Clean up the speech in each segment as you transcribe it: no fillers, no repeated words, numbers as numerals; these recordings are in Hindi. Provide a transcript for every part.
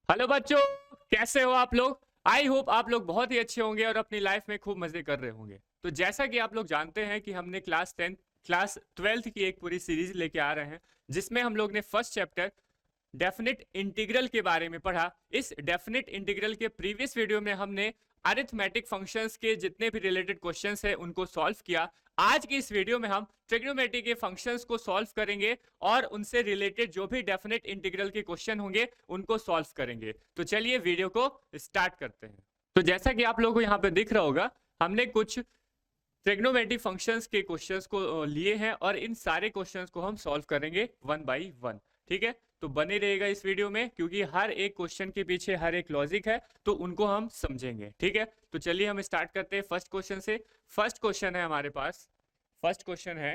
हेलो बच्चों, कैसे हो आप लोग। आई होप आप लोग बहुत ही अच्छे होंगे और अपनी लाइफ में खूब मजे कर रहे होंगे। तो जैसा कि आप लोग जानते हैं कि हमने क्लास 12th की एक पूरी सीरीज लेके आ रहे हैं, जिसमें हम लोग ने फर्स्ट चैप्टर डेफिनेट इंटीग्रल के बारे में पढ़ा। इस डेफिनेट इंटीग्रल के प्रीवियस वीडियो में हमने अरिथमेटिक फंक्शंस के जितने भी रिलेटेड क्वेश्चंस हैं उनको सॉल्व किया। आज की इस वीडियो में हम ट्रिग्नोमेट्री के फंक्शंस को सॉल्व करेंगे और उनसे रिलेटेड जो भी डेफिनेट इंटीग्रल के क्वेश्चन होंगे उनको सॉल्व करेंगे। तो चलिए वीडियो को स्टार्ट करते हैं। तो जैसा कि आप लोगों को यहाँ पे दिख रहा होगा, हमने कुछ ट्रिग्नोमेट्री फंक्शंस के क्वेश्चंस को लिए हैं और इन सारे क्वेश्चंस को हम सॉल्व करेंगे वन बाय वन। ठीक है, तो बने रहेगा इस वीडियो में, क्योंकि हर एक क्वेश्चन के पीछे हर एक लॉजिक है, तो उनको हम समझेंगे। ठीक है, तो चलिए हम स्टार्ट करते हैं फर्स्ट क्वेश्चन से। फर्स्ट क्वेश्चन है हमारे पास, फर्स्ट क्वेश्चन है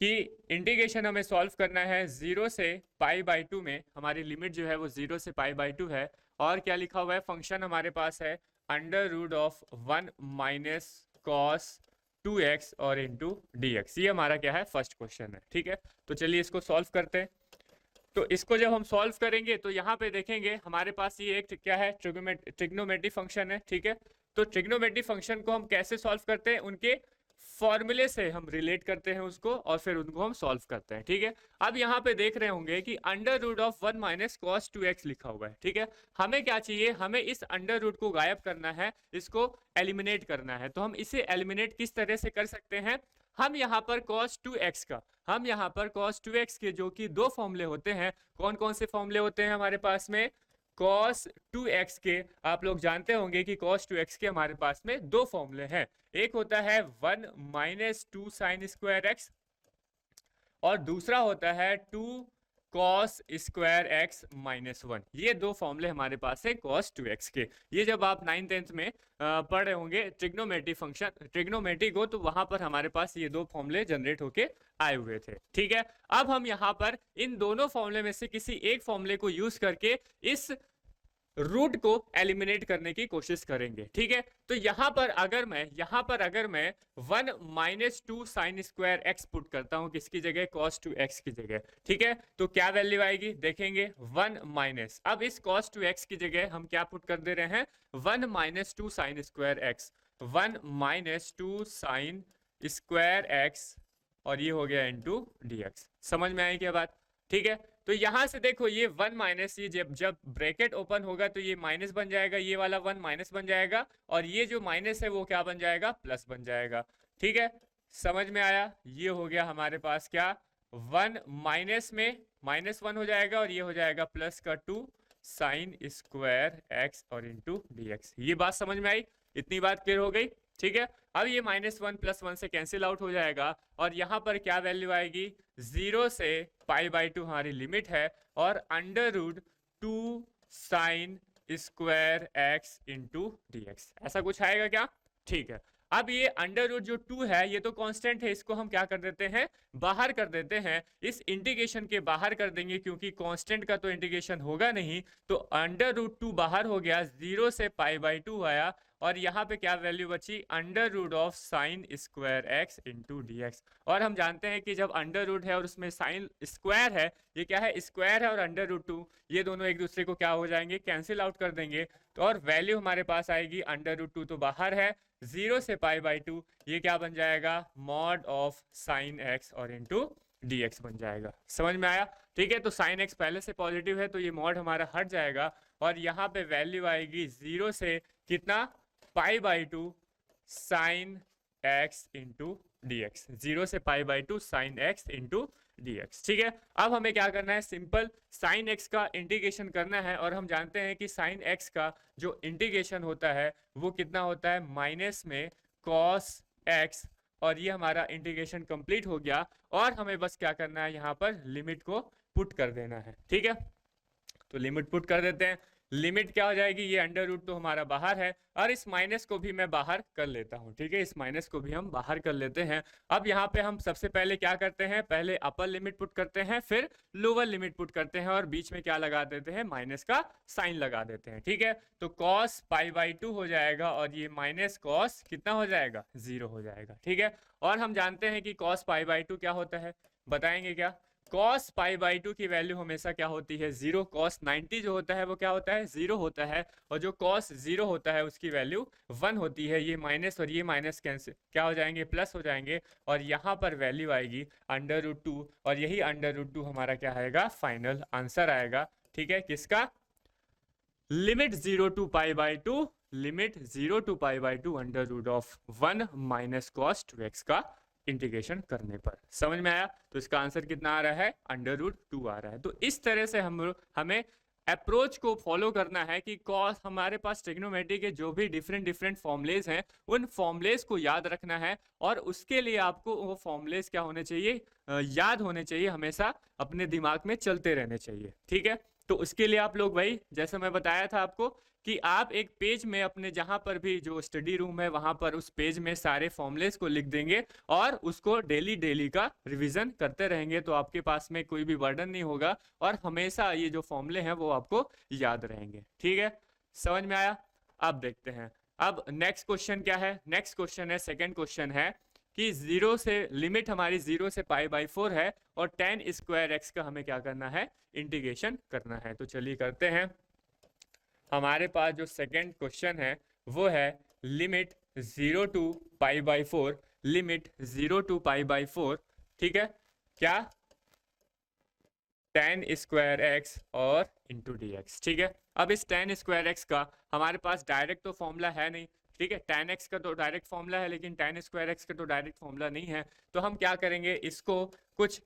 कि इंटीग्रेशन हमें सॉल्व करना है 0 से π/2 में। हमारी लिमिट जो है वो 0 से π/2 है। और क्या लिखा हुआ है, फंक्शन हमारे पास है √1 माइनस कॉस 2x और इंटू dx। ये हमारा क्या है, फर्स्ट क्वेश्चन है। ठीक है, तो चलिए इसको सॉल्व करते हैं। तो इसको जब हम सॉल्व करेंगे तो यहाँ पे देखेंगे हमारे पास ये एक क्या है, ट्रिग्नोमेट्री फंक्शन है। ठीक है, तो ट्रिग्नोमेट्री फंक्शन को हम कैसे सॉल्व करते हैं, उनके फॉर्मूले से हम रिलेट करते हैं उसको और फिर उनको हम सॉल्व करते हैं। ठीक है, अब यहाँ पे देख रहे होंगे कि √1 माइनस कॉस 2x लिखा हुआ है। ठीक है, हमें क्या चाहिए, हमें इस अंडर रूट को गायब करना है, इसको एलिमिनेट करना है। तो हम इसे एलिमिनेट किस तरह से कर सकते हैं, हम यहाँ पर cos 2x के जो कि दो फॉर्मूले होते हैं। कौन कौन से फॉर्मूले होते हैं हमारे पास में, cos 2x के आप लोग जानते होंगे कि cos 2x के हमारे पास में दो फॉर्मूले हैं। एक होता है 1 माइनस 2 साइन स्क्वायर एक्स और दूसरा होता है 2 cos स्क्वायर एक्स माइनस 1। ये दो फॉर्मूले हमारे पास है cos 2x के। ये जब आप 9th-10th में पढ़ रहे होंगे ट्रिग्नोमेट्री को, तो वहां पर हमारे पास ये दो फॉर्मूले जनरेट होके आए हुए थे। ठीक है, अब हम यहाँ पर इन दोनों फॉर्मूले में से किसी एक फॉर्मूले को यूज करके इस रूट को एलिमिनेट करने की कोशिश करेंगे। ठीक है, तो यहां पर अगर मैं 1 minus 2 sine square x put करता हूं किसकी जगह, cos 2x की जगह। ठीक है, तो क्या वैल्यू आएगी देखेंगे, 1 माइनस, अब इस cos 2x की जगह हम क्या पुट कर दे रहे हैं, 1 minus 2 sine square x, 1 minus 2 sine square x और ये हो गया इनटू dx। समझ में आई क्या बात। ठीक है, तो यहां से देखो ये 1 माइनस, ये जब जब ब्रैकेट ओपन होगा तो ये माइनस बन जाएगा, ये वाला 1 माइनस बन जाएगा और ये जो माइनस है वो क्या बन जाएगा, प्लस बन जाएगा। ठीक है, समझ में आया। ये हो गया हमारे पास क्या, 1 माइनस में -1 हो जाएगा और ये हो जाएगा प्लस का 2 साइन स्क्वायर एक्स और इंटू dx। ये बात समझ में आई, इतनी बात क्लियर हो गई। ठीक है, अब ये -1 +1 से कैंसिल आउट हो जाएगा और यहाँ पर क्या वैल्यू आएगी, 0 से π/2 हमारी लिमिट है और √2 sine square x into dx, ऐसा कुछ आएगा क्या। ठीक है, अब ये अंडर रूट जो 2 है ये तो कांस्टेंट है, इसको हम क्या कर देते हैं, बाहर कर देते हैं, इस इंटीग्रेशन के बाहर कर देंगे, क्योंकि कांस्टेंट का तो इंटीग्रेशन होगा नहीं। तो √2 बाहर हो गया, 0 से π/2 आया और यहाँ पे क्या वैल्यू बची, √of sine square x into dx। और हम जानते हैं कि जब अंडर रूट है और उसमें साइन स्क्वायर है, ये क्या है, स्क्वायर है, और √2 ये दोनों एक दूसरे को क्या हो जाएंगे, कैंसिल आउट कर देंगे। तो और वैल्यू हमारे पास आएगी, √2 तो बाहर है, 0 से π/2 ये क्या बन जाएगा, मॉड ऑफ साइन एक्स और इंटू dx बन जाएगा। समझ में आया। ठीक है, तो साइन एक्स पहले से पॉजिटिव है तो ये मॉड हमारा हट जाएगा और यहाँ पे वैल्यू आएगी 0 से कितना, π/2 साइन एक्स इंटू dx, 0 से π/2 साइन एक्स इंटू dx। ठीक है, अब हमें क्या करना है, सिंपल साइन एक्स का इंटीग्रेशन करना है और हम जानते हैं कि साइन एक्स का जो इंटीग्रेशन होता है वो कितना होता है, माइनस में cos x, और ये हमारा इंटीग्रेशन कंप्लीट हो गया और हमें बस क्या करना है, यहाँ पर लिमिट को पुट कर देना है। ठीक है, तो लिमिट पुट कर देते हैं। लिमिट क्या हो जाएगी, ये अंडर रूट तो हमारा बाहर है और इस माइनस को भी मैं बाहर कर लेता हूं। ठीक है, इस माइनस को भी हम बाहर कर लेते हैं। अब यहाँ पे हम सबसे पहले क्या करते हैं, पहले अपर लिमिट पुट करते हैं, फिर लोअर लिमिट पुट करते हैं और बीच में क्या लगा देते हैं, माइनस का साइन लगा देते हैं। ठीक है, तो cos π/2 हो जाएगा और ये माइनस cos कितना हो जाएगा, 0 हो जाएगा। ठीक है, और हम जानते हैं कि cos π/2 क्या होता है, बताएंगे क्या, cos पाई बाई 2 की वैल्यू हमेशा क्या होती है 0, cos 90 जो होता है वो क्या होता है 0 होता है, और जो cos 0 होता है उसकी वैल्यू 1 होती है। ये माइनस और ये माइनस कैंसिल क्या हो जाएंगे, प्लस हो जाएंगे, और यहाँ पर वैल्यू आएगी √2, और यही √2 हमारा क्या आएगा, फाइनल आंसर आएगा। ठीक है, किसका, limit 0 to pi by 2, limit 0 to pi by 2 √1 minus cos 2x का इंटीग्रेशन करने पर। समझ में आया? तो इसका आंसर कितना आ रहा है, √2 आ रहा है। तो इस तरह से हमें अप्रोच को फॉलो करना है कि कॉस, हमारे पास ट्रिग्नोमेट्री के जो भी डिफरेंट फॉर्मुलेज हैं उन फॉर्मुलेज को याद रखना है, और उसके लिए आपको वो फॉर्मुलेज क्या होने चाहिए, याद होने चाहिए, हमेशा अपने दिमाग में चलते रहने चाहिए। ठीक है, तो उसके लिए आप लोग भाई, जैसे मैं बताया था आपको कि आप एक पेज में अपने जहां पर भी जो स्टडी रूम है वहां पर उस पेज में सारे फॉर्मुलेज को लिख देंगे और उसको डेली का रिवीजन करते रहेंगे, तो आपके पास में कोई भी बर्डन नहीं होगा और हमेशा ये जो फॉर्मुले हैं वो आपको याद रहेंगे। ठीक है, समझ में आया? अब देखते हैं, अब नेक्स्ट क्वेश्चन क्या है। नेक्स्ट क्वेश्चन है, सेकेंड क्वेश्चन है कि 0 से लिमिट हमारी 0 से पाई बाई 4 है और tan स्क्वायर एक्स का हमें क्या करना है, इंटीग्रेशन करना है। तो चलिए करते हैं। हमारे पास जो सेकंड क्वेश्चन है वो है limit 0 to pi by 4, limit 0 to pi by 4। ठीक है, क्या, tan स्क्वायर एक्स और इंटू डी एक्स। ठीक है, अब इस tan स्क्वायर एक्स का हमारे पास डायरेक्ट तो फॉर्मूला है नहीं। ठीक है, tan x का तो डायरेक्ट फॉर्मूला है लेकिन tan स्क्वायर एक्स का तो डायरेक्ट फॉर्मूला नहीं है। तो हम क्या करेंगे, इसको कुछ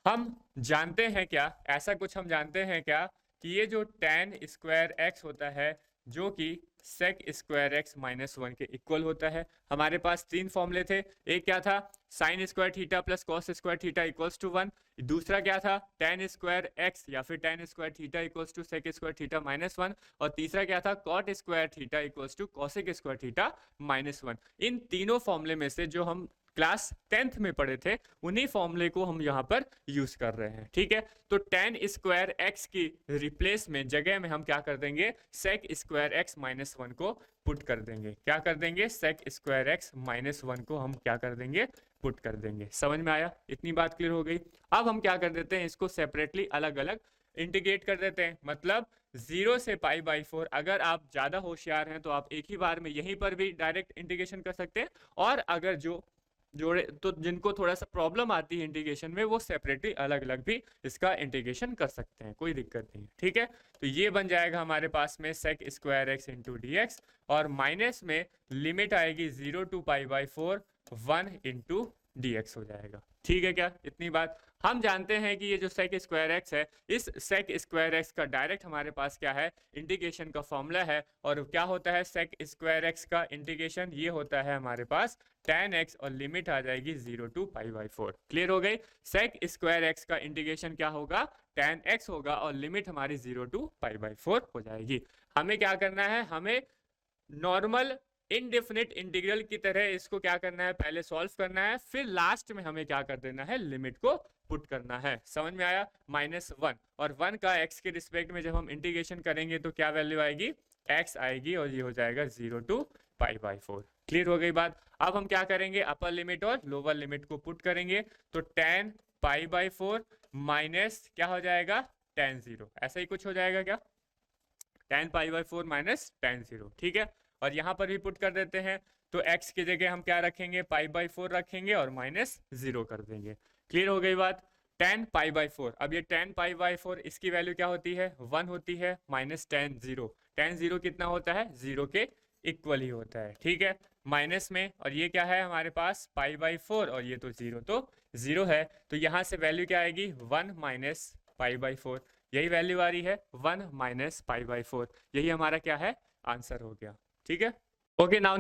हम जानते हैं क्या, ऐसा कुछ हम जानते हैं क्या कि ये जो tan स्क्वायर एक्स होता है जो कि sec स्क्वायर एक्स माइनस 1 के इक्वल होता है। हमारे पास तीन फॉर्मूले थे, एक क्या था, sine square theta plus cos square theta equals to 1, दूसरा क्या था, tan स्क्वायर एक्स या फिर tan square theta equals to sec square theta minus 1, और तीसरा क्या था, cot square theta equals to cosec square theta minus 1। इन तीनों फॉर्मूले में से जो हम क्लास 10th में पढ़े थे उन्हीं फॉर्मूले को हम यहाँ पर यूज कर रहे हैं। ठीक है, तो tan स्क्वायर एक्स की रिप्लेस में जगह में हम क्या कर देंगे, sec स्क्वायर एक्स माइनस 1 को पुट कर देंगे। क्या कर देंगे, sec स्क्वायर एक्स माइनस 1 को हम क्या कर देंगे, पुट कर देंगे। समझ में आया? इतनी बात क्लियर हो गई। अब हम क्या कर देते हैं, इसको सेपरेटली अलग अलग इंटीग्रेट कर देते हैं। मतलब 0 से पाई बाई 4, अगर आप ज्यादा होशियार हैं तो आप एक ही बार में यहीं पर भी डायरेक्ट इंटीग्रेशन कर सकते हैं, और अगर जो जोड़े तो जिनको थोड़ा सा प्रॉब्लम आती है इंटीग्रेशन में वो सेपरेटली अलग अलग भी इसका इंटीग्रेशन कर सकते हैं, कोई दिक्कत नहीं। ठीक है, तो ये बन जाएगा हमारे पास में sec square x into d x, और माइनस में लिमिट आएगी 0 to pi by 4 1 into d x हो जाएगा। ठीक है, क्या इतनी बात? हम जानते हैं कि ये जो sec स्क्वायर एक्स है, इस sec स्क्वायर एक्स का डायरेक्ट हमारे पास क्या है, इंटीग्रेशन का फॉर्मूला है, और क्या होता है sec स्क्वायर एक्स का इंटीग्रेशन, ये होता है हमारे पास tan x, और लिमिट आ जाएगी 0 टू पाई बाई 4। क्लियर हो गई? sec स्क्वायर एक्स का इंटीग्रेशन क्या होगा, tan x होगा, और लिमिट हमारी 0 टू पाई बाई 4 हो जाएगी। हमें क्या करना है, हमें नॉर्मल इनडेफिनिट इंटीग्रल की तरह इसको क्या करना है, पहले सॉल्व करना है, फिर लास्ट में हमें क्या कर देना है, लिमिट को पुट करना है। समझ में आया? -1 और 1 का x के रिस्पेक्ट में जब हम इंटीग्रेशन करेंगे तो क्या वैल्यू आएगी, x आएगी, और ये हो जाएगा 0 टू पाई बाई 4। क्लियर हो गई बात? अब हम क्या करेंगे, अपर लिमिट और लोअर लिमिट को पुट करेंगे, तो tan पाई बाई 4 माइनस क्या हो जाएगा, tan 0, ऐसा ही कुछ हो जाएगा क्या, tan pi by 4 minus tan 0। ठीक है, और यहां पर भी पुट कर देते हैं, तो x की जगह हम क्या रखेंगे, पाई बाई 4 रखेंगे और -0 कर देंगे। क्लियर हो गई बात? tan पाई बाई 4, अब ये tan पाई बाई 4 इसकी वैल्यू क्या होती है, 1 होती है, माइनस tan 0, tan 0 कितना होता है, 0 के इक्वल ही होता है। ठीक है, माइनस में, और ये क्या है हमारे पास, पाई बाई 4, और ये तो 0 है, तो यहाँ से वैल्यू क्या आएगी, 1 माइनस पाई बाई 4, यही वैल्यू आ रही है, 1 माइनस पाई बाई 4, यही हमारा क्या है, आंसर हो गया। ठीक है, ओके, नाउ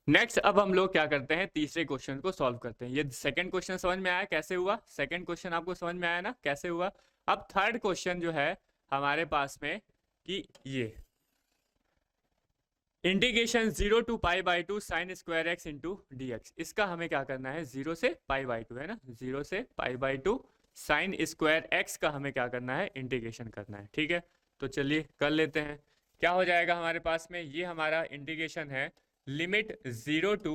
नेक्स्ट अब हम लोग क्या करते हैं, तीसरे क्वेश्चन को सॉल्व करते हैं। ये सेकंड क्वेश्चन समझ में आया कैसे हुआ, सेकंड क्वेश्चन आपको समझ में आया ना कैसे हुआ। अब थर्ड क्वेश्चन जो है हमारे पास में कि ये integration 0 to pi by 2 sine square x into d x, इसका हमें क्या करना है, 0 से पाई बाई 2 है ना, 0 से पाई बाई 2 साइन स्क्वायर एक्स का हमें क्या करना है, इंटीग्रेशन करना है। ठीक है, तो चलिए कर लेते हैं। क्या हो जाएगा हमारे पास में, ये हमारा इंटीग्रेशन है, limit 0 to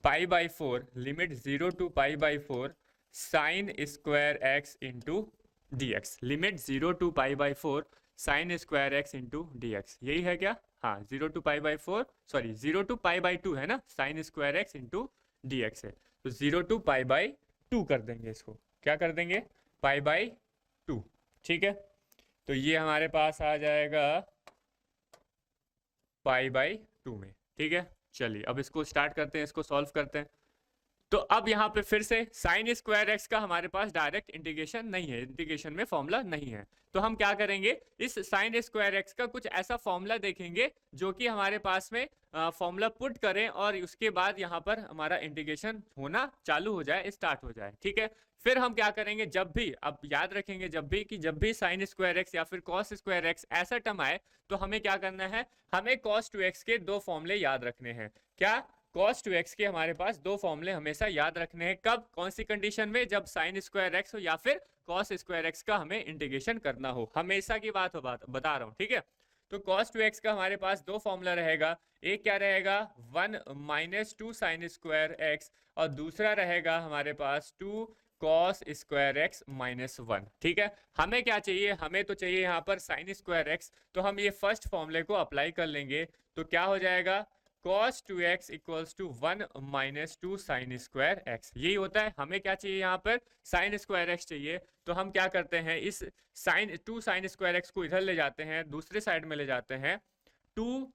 pi by 4, limit 0 to pi by 4 sine square x into d x, limit 0 to π/4 sine square x into d x, यही है क्या? हाँ 0 to π/4 सॉरी 0 to π/2 है ना, sign square x into d x है, तो 0 to π/2 कर देंगे इसको, क्या कर देंगे? π/2, ठीक है। तो ये हमारे पास आ जाएगा π/2 में, ठीक है। चलिए अब इसको स्टार्ट करते हैं, इसको सॉल्व करते हैं। तो अब यहाँ पे फिर से साइन स्क्वायर एक्स का हमारे पास डायरेक्ट इंटीग्रेशन नहीं है, इंटीग्रेशन में फॉर्मूला नहीं है, तो हम क्या करेंगे, इस साइन स्क्वायर एक्स का कुछ ऐसा फॉर्मूला देखेंगे जो कि हमारे पास में फॉर्मूला पुट करें और उसके बाद यहाँ पर हमारा इंटीग्रेशन होना चालू हो जाए, स्टार्ट हो जाए, ठीक है। फिर हम क्या करेंगे, जब भी, अब याद रखेंगे जब भी साइन स्क्वायर एक्स या फिर कॉस स्क्वायर एक्स ऐसा टर्म आए तो हमें क्या करना है, हमें कॉस 2x के दो फॉर्मूले याद रखने हैं। क्या? cos 2x के हमारे पास दो फॉर्मूले हमेशा याद रखने हैं। कब? कौन सी कंडीशन में? जब साइन स्क्वायर एक्स हो या फिर cos स्क्वायर एक्स का हमें इंटीग्रेशन करना हो, हमेशा की बात बता रहा हूं, ठीक है। तो cos 2x का हमारे पास दो फॉर्मूला रहेगा, एक क्या रहेगा 1 - 2 साइन स्क्वायर एक्स और दूसरा रहेगा हमारे पास 2 cos स्क्वायर एक्स -1, ठीक है। हमें क्या चाहिए, हमें तो चाहिए यहाँ पर साइन स्क्वायर एक्स, तो हम ये फर्स्ट फॉर्मूले को अप्लाई कर लेंगे, तो क्या हो जाएगा cos 2x equals to 1 - 2 sine square x, यही होता है। हमें क्या चाहिए यहाँ पर, साइन स्क्वायर एक्स चाहिए, तो हम क्या करते हैं, इस टू साइन स्क्वायर एक्स को इधर ले जाते हैं, दूसरे साइड में ले जाते हैं, 2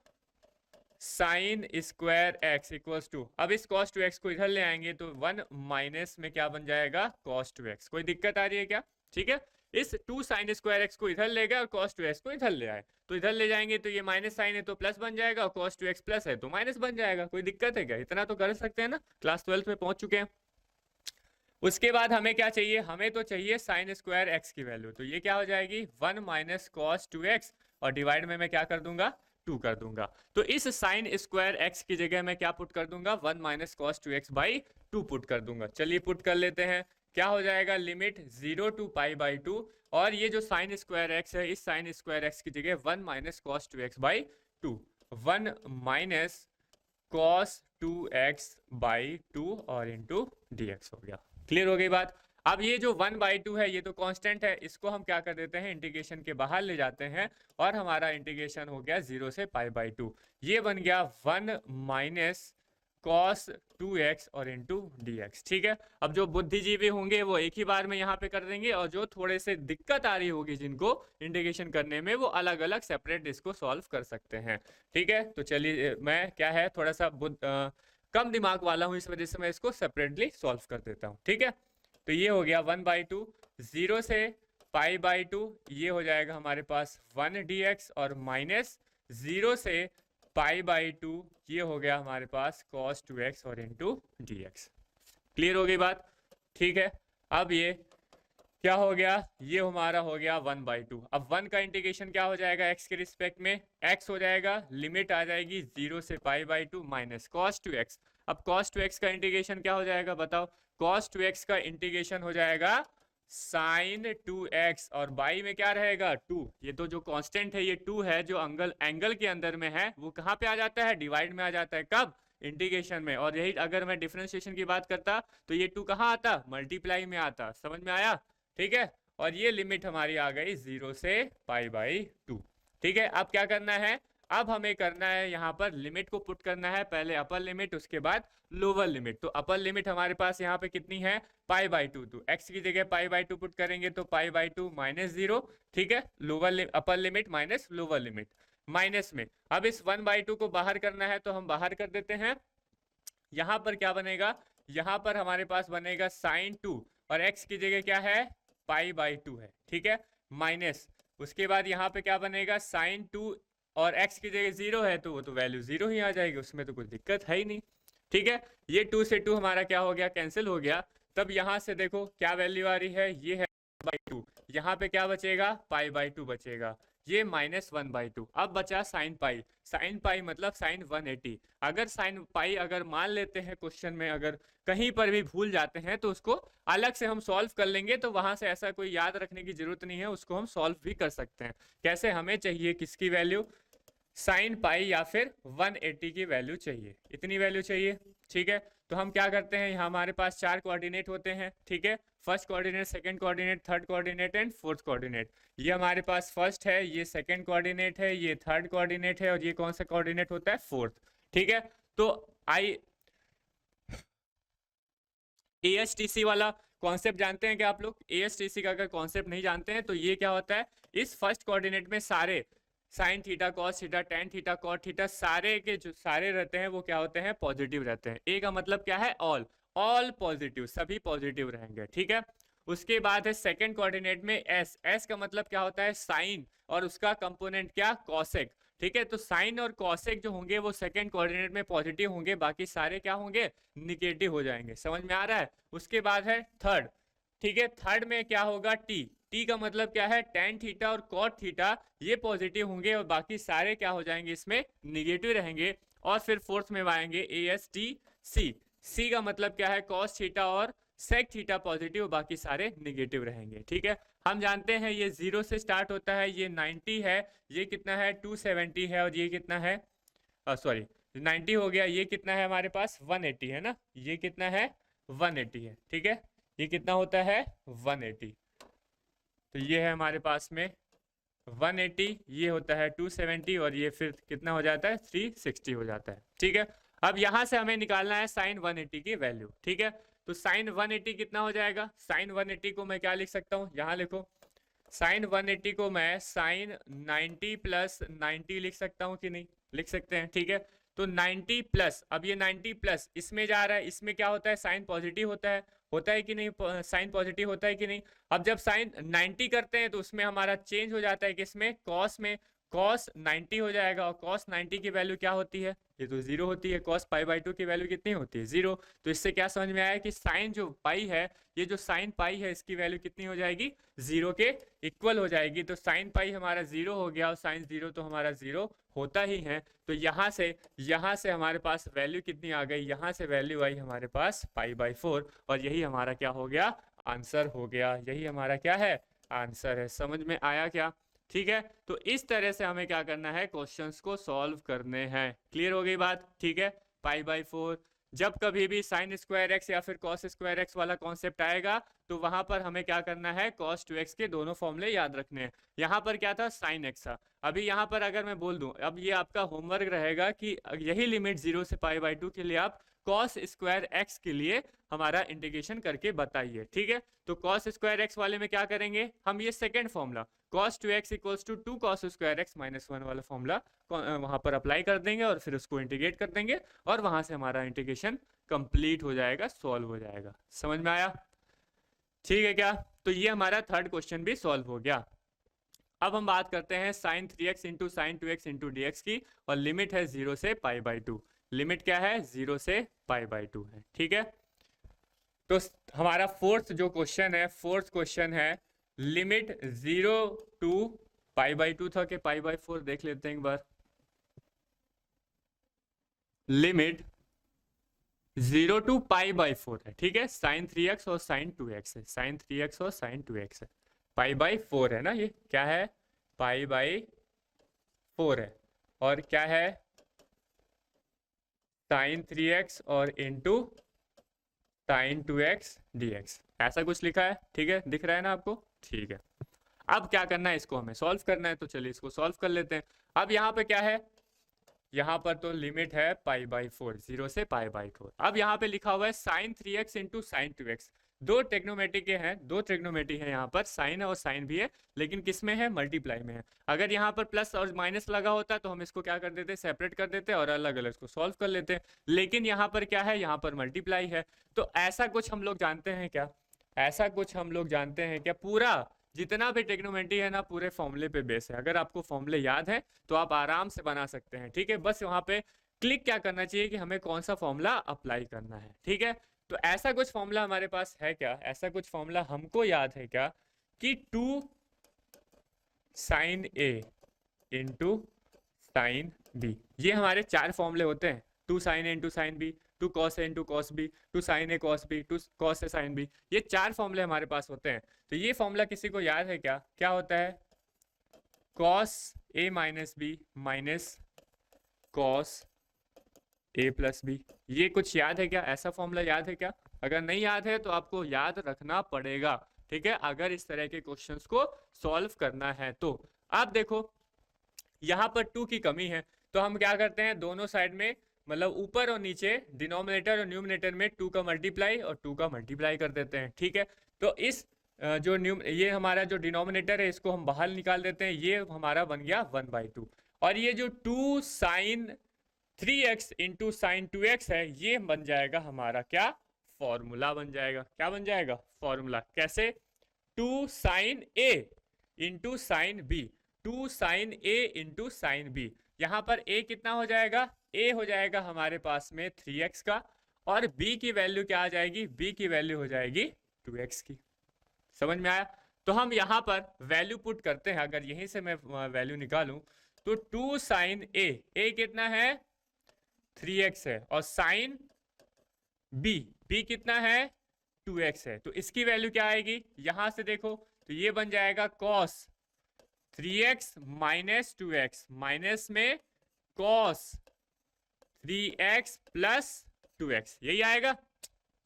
sine square x equals to, अब इस cos 2x को इधर ले आएंगे तो 1 माइनस में क्या बन जाएगा cos 2x, कोई दिक्कत आ रही है क्या? ठीक है, इस 2 साइन स्क्वायर एक्स को इधर ले गए और cos 2x को इधर ले आए, तो इधर ले जाएंगे तो ये माइनस साइन है तो प्लस बन जाएगा और cos 2x प्लस है तो माइनस बन जाएगा, कोई दिक्कत है क्या? इतना तो कर सकते हैं ना, क्लास 12 में पहुंच चुके हैं। उसके बाद हमें क्या चाहिए, हमें तो चाहिए साइन स्क्वायर एक्स की वैल्यू, तो ये क्या हो जाएगी 1 - cos 2x और डिवाइड में मैं क्या कर दूंगा 2 कर दूंगा, तो इस साइन स्क्वायर एक्स की जगह मैं क्या पुट कर दूंगा 1 - cos 2x बाई 2 पुट कर दूंगा। चलिए पुट कर लेते हैं, क्या हो जाएगा लिमिट 0 to π/2 और ये जो साइन स्क्वायर एक्स है इस साइन स्क्वायर एक्स की जगह 1 - cos 2x by 2, 1 - cos 2x by 2 और इंटू dx हो गया। क्लियर हो गई बात? अब ये जो 1/2 है ये तो कांस्टेंट है, इसको हम क्या कर देते हैं इंटीग्रेशन के बाहर ले जाते हैं और हमारा इंटीग्रेशन हो गया 0 से π/2, ये बन गया 1 - cos 2x और इंटू dx, ठीक है। अब जो बुद्धिजीवी होंगे वो एक ही बार में यहाँ पे कर देंगे और जो थोड़े से दिक्कत आ रही होगी जिनको इंटीग्रेशन करने में वो अलग अलग सेपरेट इसको सॉल्व कर सकते हैं, ठीक है। तो चलिए मैं क्या है थोड़ा सा कम दिमाग वाला हूँ, इस वजह से मैं इसको सेपरेटली सॉल्व कर देता हूँ, ठीक है। तो ये हो गया 1/2, 0 से π/2 ये हो जाएगा हमारे पास 1 dx और माइनस 0 से π/2 ये हो गया हमारे पास cos 2x और इंटू dx। क्लियर हो गई बात? ठीक है, अब ये क्या हो गया, ये हमारा हो गया 1/2। अब 1 का इंटीग्रेशन क्या हो जाएगा x के रिस्पेक्ट में, x हो जाएगा, लिमिट आ जाएगी 0 से π/2 माइनस cos 2x। अब cos 2x का इंटीग्रेशन क्या हो जाएगा बताओ, cos 2x का इंटीग्रेशन हो जाएगा साइन 2x और बाई में क्या रहेगा 2, ये तो जो कांस्टेंट है ये 2 है, जो एंगल के अंदर में है वो कहाँ पे आ जाता है, डिवाइड में आ जाता है, कब, इंटीग्रेशन में। और यही अगर मैं डिफरेंशिएशन की बात करता तो ये 2 कहाँ आता, मल्टीप्लाई में आता, समझ में आया? ठीक है, और ये लिमिट हमारी आ गई 0 से π/2, ठीक है। अब क्या करना है, अब हमें करना है यहाँ पर लिमिट को पुट करना है, पहले अपर लिमिट उसके बाद लोअर लिमिट। तो अपर लिमिट हमारे पास यहाँ पे कितनी है π/2, तो x की जगह π/2 पुट करेंगे तो π/2 -0, ठीक है। Lower upper limit minus lower limit minus में, अब इस 1/2 को बाहर करना है तो हम बाहर कर देते हैं। यहाँ पर क्या बनेगा, यहाँ पर हमारे पास बनेगा साइन 2 और x की जगह क्या है π/2 है, ठीक है, माइनस उसके बाद यहाँ पे क्या बनेगा साइन 2 और x की जगह 0 है तो वो तो वैल्यू 0 ही आ जाएगी, उसमें तो कुछ दिक्कत है ही नहीं, ठीक है। ये 2 से 2 हमारा क्या हो गया, कैंसिल हो गया। तब यहाँ से देखो क्या वैल्यू आ रही है, ये है 2, यहाँ पे क्या बचेगा π/2 बचेगा, ये -1/2। अब बचा साइन पाई, साइन पाई मतलब साइन 180। अगर साइन पाई अगर मान लेते हैं क्वेश्चन में अगर कहीं पर भी भूल जाते हैं तो उसको अलग से हम सॉल्व कर लेंगे, तो वहां से ऐसा कोई याद रखने की जरूरत नहीं है, उसको हम सॉल्व भी कर सकते हैं। कैसे, हमें चाहिए किसकी वैल्यू, साइन पाई या फिर 180 की वैल्यू चाहिए, इतनी वैल्यू चाहिए। ठीक है, तो हम क्या करते हैं, यहाँ हमारे पास 4 कोऑर्डिनेट होते हैं। ठीक है, first coordinate, second coordinate, third coordinate and fourth coordinate. ये हमारे पास फर्स्ट है, ये सेकंड कोऑर्डिनेट है, ये थर्ड कोऑर्डिनेट है और ये कौन सा कोऑर्डिनेट होता है, फोर्थ। ठीक है, तो आई ASTC वाला कॉन्सेप्ट जानते हैं क्या आप लोग? ASTC का अगर कॉन्सेप्ट नहीं जानते हैं तो ये क्या होता है, इस फर्स्ट कोऑर्डिनेट में सारे sine theta, cos theta, tan theta, cot theta, सारे के जो सारे रहते हैं वो क्या होते हैं, पॉजिटिव रहते हैं। ए का मतलब क्या है, ऑल, ऑल पॉजिटिव, सभी पॉजिटिव रहेंगे। ठीक है, उसके बाद है सेकंड कोऑर्डिनेट में एस, एस का मतलब क्या होता है, साइन, और उसका कंपोनेंट क्या, कॉसेक। ठीक है, तो साइन और कॉसेक जो होंगे वो सेकंड कोऑर्डिनेट में पॉजिटिव होंगे, बाकी सारे क्या होंगे, निगेटिव हो जाएंगे। समझ में आ रहा है? उसके बाद है थर्ड। ठीक है, थर्ड में क्या होगा, टी, टी का मतलब क्या है, टेन थीटा और कॉट थीटा, ये पॉजिटिव होंगे और बाकी सारे क्या हो जाएंगे, इसमें निगेटिव रहेंगे। और फिर फोर्थ में आएंगे ASTC, सी का मतलब क्या है, कॉस थीटा और सेक थीटा पॉजिटिव, बाकी सारे निगेटिव रहेंगे। ठीक है, हम जानते हैं ये 0 से स्टार्ट होता है, ये 90 है, ये कितना है 270 है, और ये कितना है, सॉरी 90 हो गया, ये कितना है हमारे पास 180 है ना, ये कितना है 180 है। ठीक है, ये कितना होता है 180, तो ये है हमारे पास में 180, ये होता है 270 और ये फिर कितना हो जाता है 360 हो जाता है। ठीक है, अब यहां से हमें निकालना है साइन 180 की वैल्यू। ठीक है, तो साइन 180 कितना हो जाएगा, साइन 180 को मैं क्या लिख सकता हूं, यहां लिखो, साइन 180 को मैं साइन 90 प्लस 90 लिख सकता हूं कि नहीं, लिख सकते हैं। ठीक है, तो 90 प्लस, अब ये 90 प्लस इसमें जा रहा है, इसमें क्या होता है, साइन पॉजिटिव होता है कि नहीं, साइन पॉजिटिव होता है कि नहीं। अब जब साइन 90 करते हैं तो उसमें हमारा चेंज हो जाता है किसमें, कॉस में, कॉस 90 हो जाएगा, और कॉस 90 की वैल्यू क्या होती है, ये तो जीरो होती है, कॉस पाई बाई 2 की वैल्यू कितनी होती है, जीरो। तो इससे क्या समझ में आया कि साइन जो पाई है, ये जो साइन पाई है इसकी वैल्यू कितनी हो जाएगी, जीरो के इक्वल हो जाएगी। तो साइन पाई हमारा जीरो हो गया और साइन जीरो तो हमारा जीरो होता ही है। तो यहाँ से हमारे पास वैल्यू कितनी आ गई, यहाँ से वैल्यू आई हमारे पास पाई बाई 4, और यही हमारा क्या हो गया, आंसर हो गया, यही हमारा क्या है, आंसर है। समझ में आया क्या? ठीक है, तो इस तरह से हमें क्या करना है, क्वेश्चंस को सॉल्व करने हैं। क्लियर हो गई बात? ठीक है, पाई बाई 4, जब कभी भी साइन स्क्वायर एक्स या फिर कॉस स्क्वायर एक्स वाला कॉन्सेप्ट आएगा तो वहां पर हमें क्या करना है, कॉस 2x के दोनों फॉर्मूले याद रखने हैं। यहाँ पर क्या था, साइन एक्स था। अभी यहाँ पर अगर मैं बोल दूं, अब ये आपका होमवर्क रहेगा कि यही लिमिट 0 से पाई बाई 2 के लिए आप कॉस स्क्वायर एक्स के लिए हमारा इंटीग्रेशन करके बताइए। ठीक है, तो कॉस स्क्वायर एक्स वाले में क्या करेंगे हम, ये second formula cos 2x equals to 2 cos square x minus 1 वाला फॉर्मूला वहां पर अप्लाई कर देंगे और फिर उसको इंटीग्रेट कर देंगे और वहां से हमारा इंटीग्रेशन कंप्लीट हो जाएगा, सॉल्व हो जाएगा। समझ में आया? ठीक है क्या? तो ये हमारा थर्ड क्वेश्चन भी सॉल्व हो गया। अब हम बात करते हैं sine 3x into sine 2x into d x की, और लिमिट है 0 से पाई बाई 2। लिमिट क्या है, 0 से पाई बाई 2 है। ठीक है, तो हमारा फोर्थ जो क्वेश्चन है, फोर्थ क्वेश्चन है लिमिट 0 टू पाई बाई 2 था कि पाई बाई 4, देख लेते हैं एक बार। लिमिट 0 टू पाई बाई 4 है। ठीक है, साइन 3x और साइन 2x है, साइन 3x और साइन 2x है, पाई बाई 4 है ना, ये क्या है, पाई बाई 4 है, और क्या है साइन 3x और इंटू साइन 2x dx, ऐसा कुछ लिखा है। ठीक है, दिख रहा है ना आपको? ठीक है, अब क्या करना है, इसको हमें सॉल्व करना है, तो चलिए इसको सॉल्व कर लेते हैं। अब यहाँ पे क्या है, यहाँ पर तो लिमिट है पाई बाई 4, 0 से पाई बाई 4। अब यहाँ पे लिखा हुआ है sign 3x into sine 2x, दो ट्रिग्नोमेट्री के हैं, दो ट्रिग्नोमेट्री है यहाँ पर, साइन और साइन भी है, लेकिन किस में है, मल्टीप्लाई में है। अगर यहाँ पर प्लस और माइनस लगा होता तो हम इसको क्या कर देते, सेपरेट कर देते और अलग अलग इसको सॉल्व कर लेते, लेकिन यहाँ पर क्या है, यहाँ पर मल्टीप्लाई है। तो ऐसा कुछ हम लोग जानते हैं क्या, ऐसा कुछ हम लोग जानते हैं क्या, पूरा जितना भी ट्रिग्नोमेट्री है ना पूरे फॉर्मूले पे बेस है। अगर आपको फॉर्मूले याद है तो आप आराम से बना सकते हैं। ठीक है, बस वहां पे क्लिक क्या करना चाहिए कि हमें कौन सा फॉर्मूला अप्लाई करना है। ठीक है, तो ऐसा कुछ फॉर्मूला हमारे पास है क्या, ऐसा कुछ फॉर्मूला हमको याद है क्या कि 2 साइन ए इंटू साइन बी, ये हमारे 4 फॉर्मूले होते हैं। 2 sign A into sine B, 2 cos A into cos B, 2 sign A cos B, 2 cos A sine B, ये 4 फॉर्मूले हमारे पास होते हैं। तो ये फॉर्मूला किसी को याद है क्या, क्या होता है, cos A minus B minus cos A plus B. ये कुछ याद है क्या? ऐसा फॉर्मूला याद है क्या? अगर नहीं याद है तो आपको याद रखना पड़ेगा, ठीक है, अगर इस तरह के क्वेश्चंस को सॉल्व करना है तो। आप देखो यहाँ पर 2 की कमी है, तो हम क्या करते हैं, दोनों साइड में मतलब ऊपर और नीचे डिनोमिनेटर और न्यूमिनेटर में 2 का मल्टीप्लाई और 2 का मल्टीप्लाई कर देते हैं, ठीक है। तो इस ये हमारा जो डिनोमिनेटर है इसको हम बाहर निकाल देते हैं, ये हमारा बन गया 1/2। और ये जो 2 sign 3x into sine 2x है, ये बन जाएगा हमारा क्या, फॉर्मूला बन जाएगा। क्या बन जाएगा? फॉर्मूला। कैसे? 2 sine a into sine b, 2 sine a into sine b। यहां पर a कितना हो जाएगा? a हो जाएगा हमारे पास में 3x का, और b की वैल्यू क्या आ जाएगी? b की वैल्यू हो जाएगी 2x की। समझ में आया? तो हम यहां पर वैल्यू पुट करते हैं, अगर यहीं से मैं वैल्यू निकालूं तो 2 साइन a कितना है? 3x है, और साइन b कितना है? 2x है। तो इसकी वैल्यू क्या आएगी? यहां से देखो तो ये बन जाएगा cos 3x minus 2x, minus में cos 3x प्लस 2x। यही आएगा?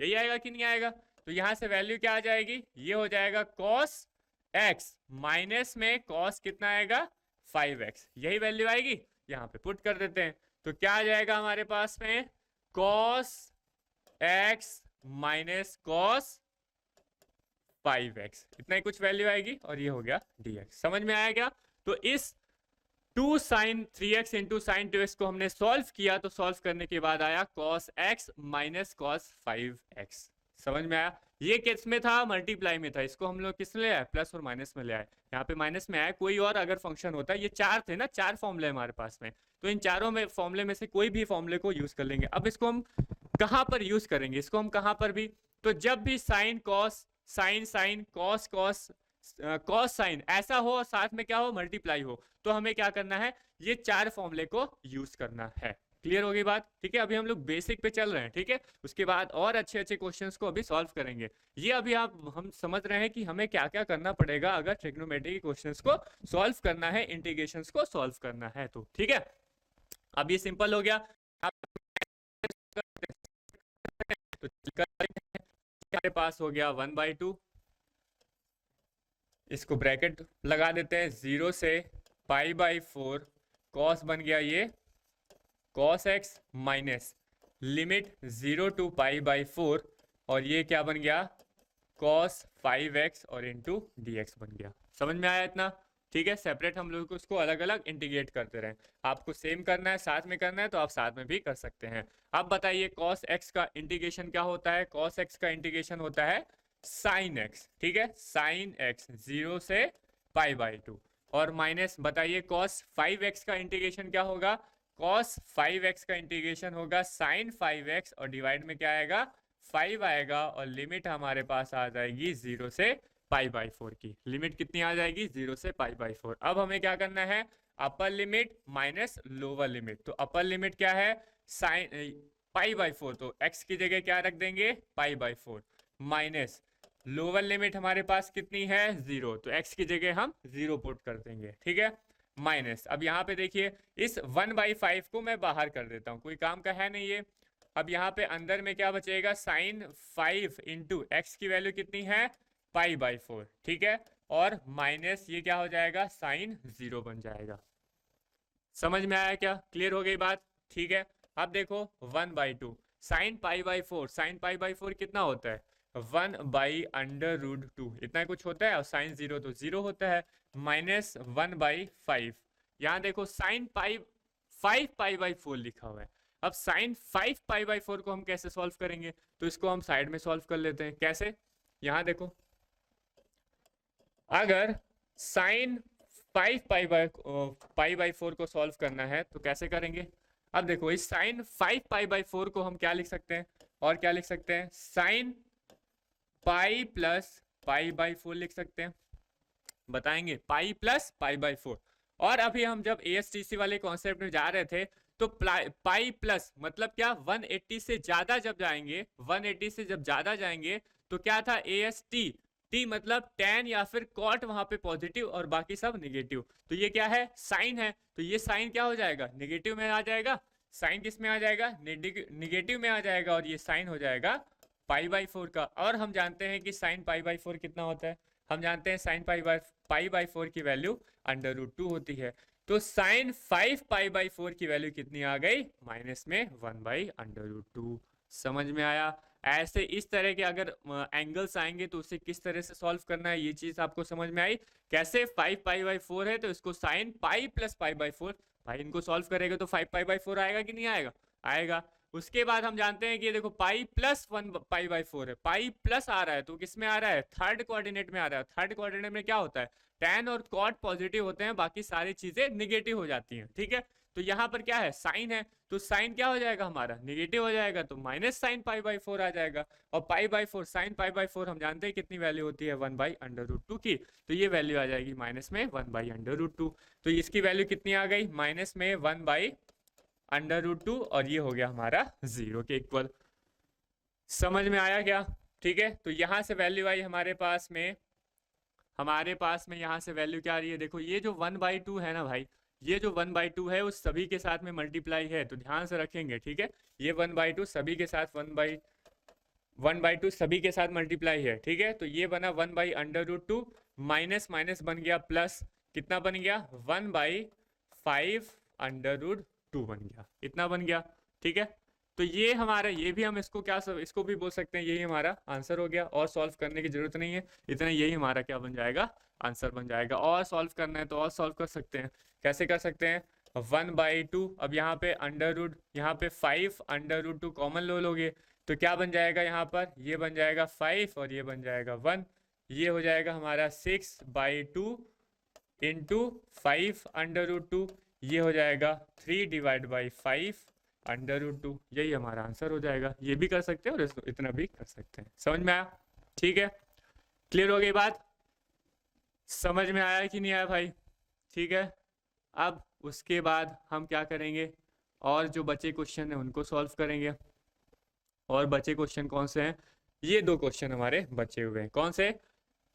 यही आएगा कि नहीं आएगा? तो यहां से वैल्यू क्या आ जाएगी? ये हो जाएगा cos x माइनस में cos कितना आएगा? 5x। यही वैल्यू आएगी, यहां पे पुट कर देते हैं। तो क्या आ जाएगा हमारे पास में? cos x minus cos 5x, इतना ही कुछ वैल्यू आएगी, और ये हो गया dx। समझ में आया क्या? तो इस 2 sign 3x into sine 2x को हमने सॉल्व किया, तो सॉल्व करने के बाद आया cos x minus cos 5x। समझ में आया? ये किस में था? मल्टीप्लाई में था। इसको हम लोग किस में ले आए? प्लस और माइनस में ले आए। यहाँ पे माइनस में आया, कोई और अगर फंक्शन होता है, ये 4 थे ना, 4 फॉर्मूले हमारे पास में, तो इन चारों में फॉर्मूले में से कोई भी फॉर्मूले को यूज कर लेंगे। अब इसको हम कहां पर यूज करेंगे? इसको हम कहां पर भी, तो जब भी sine cos, sine sine, cos cos, cos sine ऐसा हो और साथ में क्या हो? मल्टीप्लाई हो, तो हमें क्या करना है? ये 4 फॉर्मूले को यूज करना है। क्लियर हो गई बात? ठीक है, अभी हम लोग बेसिक पे चल रहे हैं, ठीक है, उसके बाद और अच्छे अच्छे क्वेश्चंस को अभी सॉल्व करेंगे। ये अभी हम समझ रहे हैं कि हमें क्या क्या करना पड़ेगा अगर ट्रिग्नोमेट्री के क्वेश्चंस को सॉल्व करना है, इंटीग्रेशंस को सॉल्व करना है तो, ठीक है। अब ये सिंपल हो गया। तो हमारे पास हो गया 1/2, इसको ब्रैकेट लगा देते हैं, 0 से π/4 कॉस बन गया ये cos x minus limit 0 to π/4, और ये क्या बन गया? cos 5x और इंटू dx बन गया। समझ में आया इतना? ठीक है, सेपरेट हम लोग को उसको अलग अलग इंटीग्रेट करते रहे। आपको सेम करना है, साथ में करना है तो आप साथ में भी कर सकते हैं। अब बताइए cos x का इंटीग्रेशन क्या होता है? cos x का इंटीग्रेशन होता है sin x, ठीक है, sin x 0 से π/2, और माइनस बताइए cos 5x का इंटीग्रेशन क्या होगा? cos 5x का इंटीग्रेशन होगा sin 5x, और डिवाइड में क्या आएगा? 5 आएगा, और लिमिट हमारे पास आ जाएगी 0 से π/4 की। लिमिट कितनी आ जाएगी? 0 से π/4। अब हमें क्या करना है? Upper limit minus lower limit. तो अपर लिमिट क्या है? साइन π/4, तो x की जगह क्या रख देंगे? π/4, माइनस लोअर लिमिट हमारे पास कितनी है? 0, तो x की जगह हम 0 पुट कर देंगे, ठीक है, माइनस। अब यहाँ पे देखिए, इस 1/5 को मैं बाहर कर देता हूँ, कोई काम का है नहीं ये। अब यहाँ पे अंदर में क्या बचेगा? साइन 5 इंटू एक्स की वैल्यू कितनी है? π/4, ठीक है, और माइनस ये क्या हो जाएगा? साइन 0 बन जाएगा। समझ में आया क्या? क्लियर हो गई बात? ठीक है। अब देखो 1/2 साइन π/4, साइन π/4 कितना होता है? 1/√2, इतना कुछ होता है, और साइन 0 तो 0 होता है, माइनस 1/5। यहाँ देखो साइन 5π/4 लिखा हुआ है। अब साइन 5π/4 को हम कैसे सॉल्व करेंगे? तो इसको हम साइड में सॉल्व कर लेते हैं। कैसे? यहाँ देखो, अगर साइन 5π/4 को सॉल्व करना है तो कैसे करेंगे? अब देखो, इस साइन 5π/4 को हम क्या लिख सकते हैं? और क्या लिख सकते हैं? साइन पाई प्लस π/4 लिख सकते हैं। बताएंगे पाई प्लस π/4। और अभी हम जब ASTC वाले कॉन्सेप्ट में जा रहे थे तो पाई प्लस मतलब क्या? 180 से ज्यादा जब जाएंगे, 180 से जब ज्यादा जाएंगे तो क्या था? AST टी मतलब tan या फिर cot वहां पे पॉजिटिव और बाकी सब निगेटिव। तो ये क्या है, साइन है, तो ये साइन क्या हो जाएगा, निगेटिव में आ जाएगा। साइन किस में आ जाएगा, निगेटिव में आ जाएगा, और ये साइन हो जाएगा π/4 का। और हम जानते हैं कि साइन π/4 कितना होता है, हम जानते हैं साइन π/4 की वैल्यू √2 होती है। तो साइन 5π/4 की वैल्यू कितनी आ गई, माइनस में 1/√2। समझ में आया। ऐसे इस तरह के अगर एंगल्स आएंगे तो उसे किस तरह से सॉल्व करना है, ये चीज आपको समझ में आई। कैसे 5π/4 है तो इसको साइन पाई प्लस π/4, भाई इनको सॉल्व करेगा तो 5π/4 आएगा कि नहीं आएगा, आएगा। उसके बाद हम जानते हैं कि देखो पाई प्लस 1π/4 है, पाई प्लस आ रहा है तो किस में आ रहा है, थर्ड कोऑर्डिनेट में आ रहा है। थर्ड कोऑर्डिनेट में क्या होता है, tan और cot पॉजिटिव होते हैं, बाकी सारी चीजें निगेटिव हो जाती हैं, ठीक है। तो यहाँ पर क्या है, साइन है, तो साइन क्या हो जाएगा हमारा, निगेटिव हो जाएगा, तो माइनस साइन π/4 आ जाएगा। और π/4 साइन π/4 हम जानते हैं कितनी वैल्यू होती है, 1/√2 की, तो ये वैल्यू आ जाएगी माइनस में 1/√2। तो इसकी वैल्यू कितनी आ गई, माइनस में 1/√2, और ये हो गया हमारा 0 के इक्वल। समझ में आया क्या, ठीक है। तो यहां से वैल्यू आई हमारे पास में यहाँ से वैल्यू क्या आ रही है, देखो ये जो 1/2 है ना भाई, ये जो 1/2 है उस सभी के साथ में मल्टीप्लाई है, तो ध्यान से रखेंगे, ठीक है। ये 1/2 सभी के साथ 1/2 सभी के साथ मल्टीप्लाई है, ठीक है। तो ये बना 1/√2, माइनस माइनस बन गया प्लस, कितना बन गया 1/5√2 बन गया, इतना बन गया, ठीक है। तो ये हमारा, ये भी हम इसको क्या इसको भी बोल सकते हैं, यही हमारा आंसर हो गया, और सॉल्व करने की जरूरत नहीं है, इतना यही हमारा क्या बन जाएगा, आंसर बन जाएगा। और सॉल्व करना है तो और सॉल्व कर सकते हैं, कैसे कर सकते हैं, 1/2, अब यहाँ पे यहाँ पे 5√2 कॉमन लो लोगे तो क्या बन जाएगा, यहाँ पर ये बन जाएगा 5 और ये बन जाएगा 1, ये हो जाएगा हमारा 6/2 इंटू 5√2, ये हो जाएगा 3/5√2, यही हमारा आंसर हो जाएगा। ये भी कर सकते हैं और इतना भी कर सकते हैं। समझ में आया, ठीक है, क्लियर हो गई बात, समझ में आया कि नहीं आया भाई, ठीक है। अब उसके बाद हम क्या करेंगे, और जो बचे क्वेश्चन है उनको सॉल्व करेंगे। और बचे क्वेश्चन कौन से हैं, ये दो क्वेश्चन हमारे बचे हुए हैं, कौन से,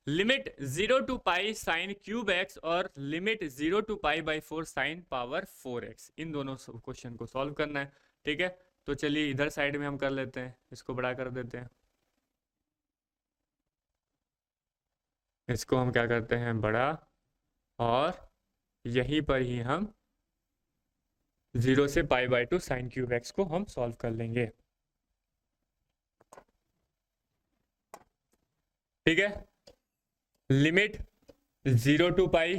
limit 0 to pi sine cube x और limit 0 to π/4 sine power 4x, इन दोनों क्वेश्चन को सॉल्व करना है, ठीक है। तो चलिए इधर साइड में हम कर लेते हैं, इसको बड़ा कर देते हैं, इसको हम क्या करते हैं बड़ा, और यहीं पर ही हम 0 से π/2 साइन क्यूब एक्स को हम सॉल्व कर लेंगे, ठीक है। Limit 0 to pi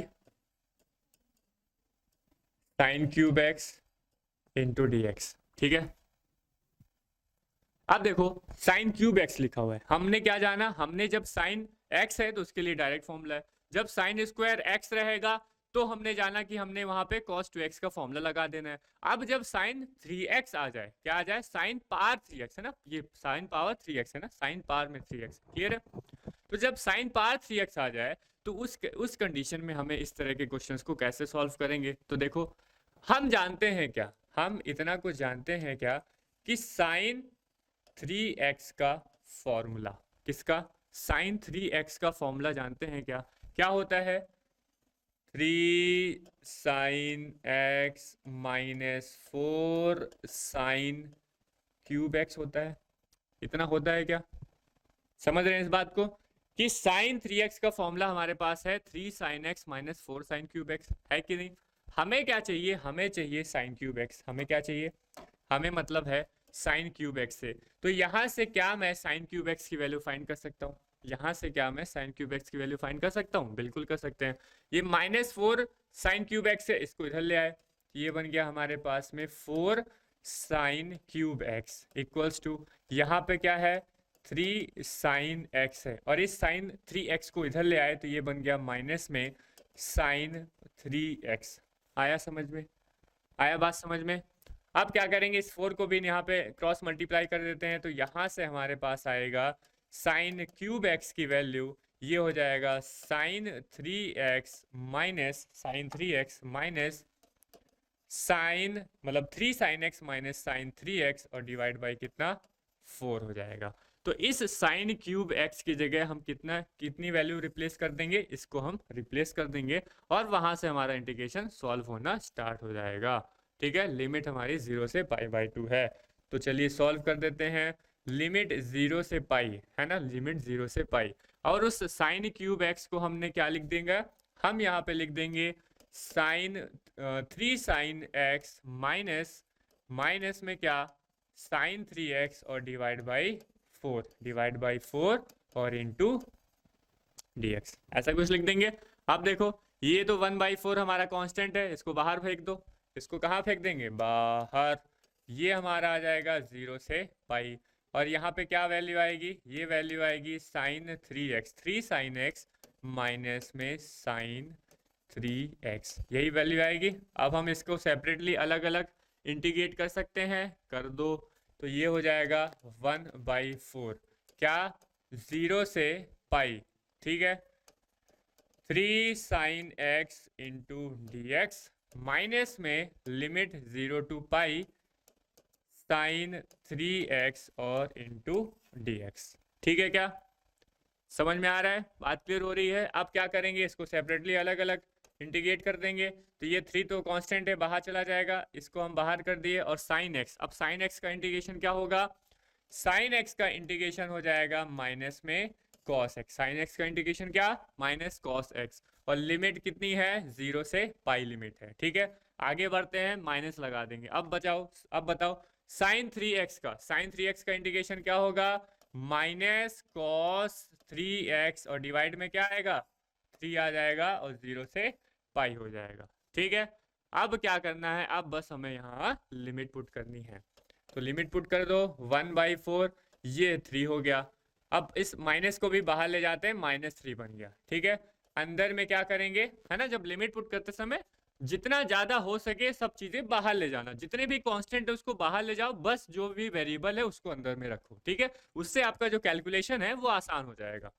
sine cube x into dx, ठीक है। अब देखो साइन क्यूब एक्स लिखा हुआ है, हमने क्या जाना, हमने जब साइन एक्स है तो उसके लिए डायरेक्ट फॉर्मूला है, जब साइन स्क्वायर एक्स रहेगा तो हमने जाना कि हमने वहां पे cos 2x का फॉर्मूला लगा देना है। अब जब साइन 3x आ जाए, क्या आ जाए, साइन पावर 3x है ना, ये साइन पावर 3x है ना, साइन पावर में 3x, क्लियर है। तो जब साइन पावर 3x आ जाए तो उस कंडीशन में हमें इस तरह के क्वेश्चंस को कैसे सॉल्व करेंगे, तो देखो हम जानते हैं क्या, हम इतना कुछ जानते हैं क्या कि साइन 3x का फॉर्मूला, किसका, साइन 3x का फॉर्मूला जानते हैं क्या, क्या होता है, 3 sine x minus 4 sine cube x होता है, इतना होता है क्या, समझ रहे हैं इस बात को, कि साइन 3x का फॉर्मूला हमारे पास है 3 sine x minus 4 sine cube x, है कि नहीं। हमें क्या चाहिए, हमें चाहिए साइन क्यूब एक्स, हमें क्या चाहिए, हमें मतलब है साइन क्यूब एक्स से। तो यहां से क्या मैं साइन क्यूब एक्स की वैल्यू फाइंड कर सकता हूँ, यहां से क्या मैं साइन क्यूब एक्स की वैल्यू फाइंड कर सकता हूँ, बिल्कुल कर सकते हैं। ये -4 साइन क्यूब एक्स है, इसको इधर ले आए, ये बन गया हमारे पास में 4 sine cube x equals to, यहाँ पे क्या है 3 साइन एक्स है, और इस साइन 3x को इधर ले आए तो ये बन गया माइनस में साइन 3x। आया समझ में, आया बात समझ में। अब क्या करेंगे, इस 4 को भी यहाँ पे क्रॉस मल्टीप्लाई कर देते हैं, तो यहाँ से हमारे पास आएगा साइन क्यूब एक्स की वैल्यू, ये हो जाएगा sine 3x minus sine 3x minus sine मतलब 3 sine x minus sine 3x और डिवाइड बाई कितना 4 हो जाएगा। तो इस साइन क्यूब एक्स की जगह हम कितनी वैल्यू रिप्लेस कर देंगे, इसको हम रिप्लेस कर देंगे और वहां से हमारा इंटीग्रेशन सॉल्व होना स्टार्ट हो जाएगा। ठीक है, लिमिट हमारी 0 से π/2 है। तो चलिए सॉल्व कर देते हैं। लिमिट 0 से पाई है ना, लिमिट 0 से पाई, और उस साइन क्यूब एक्स को हमने क्या लिख देंगे, हम यहाँ पे लिख देंगे साइन 3 साइन एक्स माइनस में क्या साइन 3x और डिवाइड बाई 4 और इंटू dx, ऐसा कुछ लिख देंगे। अब देखो ये तो 1/4 हमारा कांस्टेंट है, इसको बाहर फेंक दो। इसको कहाँ फेंक देंगे, बाहर। ये हमारा आ जाएगा 0 से पाई, और यहाँ पे क्या वैल्यू आएगी, ये वैल्यू आएगी sine 3x, 3 sine x minus में साइन 3x, यही वैल्यू आएगी। अब हम इसको सेपरेटली अलग अलग इंटीग्रेट कर सकते हैं, कर दो। तो ये हो जाएगा 1/4 क्या 0 से पाई, ठीक है, 3 sine x into dx minus में limit 0 to pi sine 3x और इंटू dx। ठीक है, क्या समझ में आ रहा है, बात क्लियर हो रही है। अब क्या करेंगे, इसको सेपरेटली अलग अलग इंटीग्रेट कर देंगे। तो ये 3 तो कांस्टेंट है, बाहर चला जाएगा, इसको हम बाहर कर दिए। और साइन एक्स, अब साइन एक्स का इंटीग्रेशन क्या होगा, साइन एक्स का इंटीग्रेशन हो जाएगा माइनस में कॉस एक्स। साइन एक्स का इंटीग्रेशन क्या, माइनस कॉस एक्स, और लिमिट कितनी है 0 से पाई लिमिट है। ठीक है, आगे बढ़ते हैं, माइनस लगा देंगे। अब बताओ साइन 3x का, साइन 3x का इंटीग्रेशन क्या होगा, माइनस कॉस 3x और डिवाइड में क्या आएगा 3 आ जाएगा और 0 से पाई हो जाएगा। ठीक है, अब क्या करना है, अब बस हमें यहाँ लिमिट पुट करनी है। तो लिमिट पुट कर दो 1/4, ये 3 हो गया। अब इस माइनस को भी बाहर ले जाते हैं, -3 बन गया। ठीक है, अंदर में क्या करेंगे, है ना, जब लिमिट पुट करते समय जितना ज्यादा हो सके सब चीजें बाहर ले जाना, जितने भी कांस्टेंट है उसको बाहर ले जाओ, बस जो भी वेरिएबल है उसको अंदर में रखो। ठीक है, उससे आपका जो कैलकुलेशन है वो आसान हो जाएगा।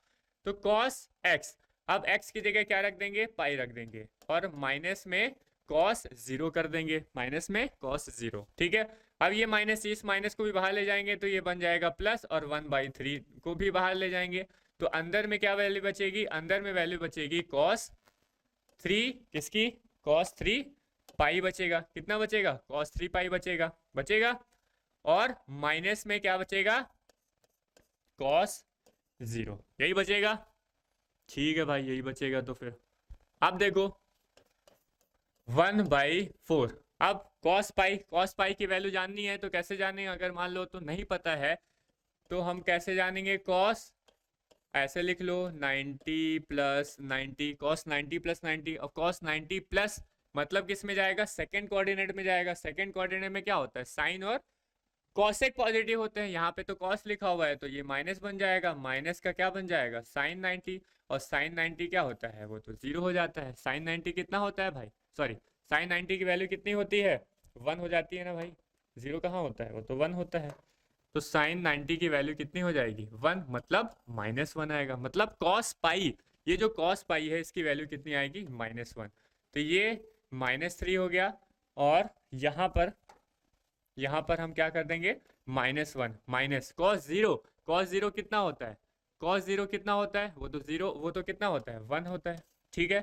तो cos x, अब x की जगह क्या रख देंगे, पाई रख देंगे, और माइनस में cos 0 कर देंगे, माइनस में cos 0। ठीक है, अब ये माइनस, इस माइनस को भी बाहर ले जाएंगे तो ये बन जाएगा प्लस, और 1/3 को भी बाहर ले जाएंगे तो अंदर में क्या वैल्यू बचेगी, अंदर में वैल्यू बचेगी cos 3, किसकी, cos 3 पाई बचेगा। कितना बचेगा, cos 3 पाई बचेगा, और माइनस में क्या बचेगा, cos 0, यही बचेगा। ठीक है भाई, यही बचेगा। तो फिर अब देखो 1/4, अब cos पाई की वैल्यू जाननी है, तो कैसे जानेंगे, अगर मान लो तो नहीं पता है तो हम कैसे जानेंगे, cos ऐसे लिख लो 90 + 90, cos 90 + 90, और cos 90 प्लस मतलब किस में जाएगा, सेकंड कोऑर्डिनेट में जाएगा। सेकंड कोऑर्डिनेट में क्या होता है, साइन और कॉसेक पॉजिटिव होते हैं, यहाँ पे तो कॉस लिखा हुआ है तो ये माइनस बन जाएगा, माइनस का क्या बन जाएगा साइन 90, और साइन 90 क्या होता है, वो तो 0 हो जाता है। साइन 90 कितना होता है भाई, सॉरी साइन 90 की वैल्यू कितनी होती है, 1 हो जाती है ना भाई, 0 कहाँ होता है, वो तो 1 होता है। तो साइन 90 की वैल्यू कितनी हो जाएगी, 1, मतलब -1 आएगा, मतलब कॉस पाई, ये जो कॉस पाई है इसकी वैल्यू कितनी आएगी, -1। तो ये -3 हो गया, और यहाँ पर हम क्या कर देंगे, -1 माइनस कॉस 0 कितना होता है, कॉस 0 कितना होता है, वो तो 0, वो तो कितना होता है 1 होता है। ठीक है,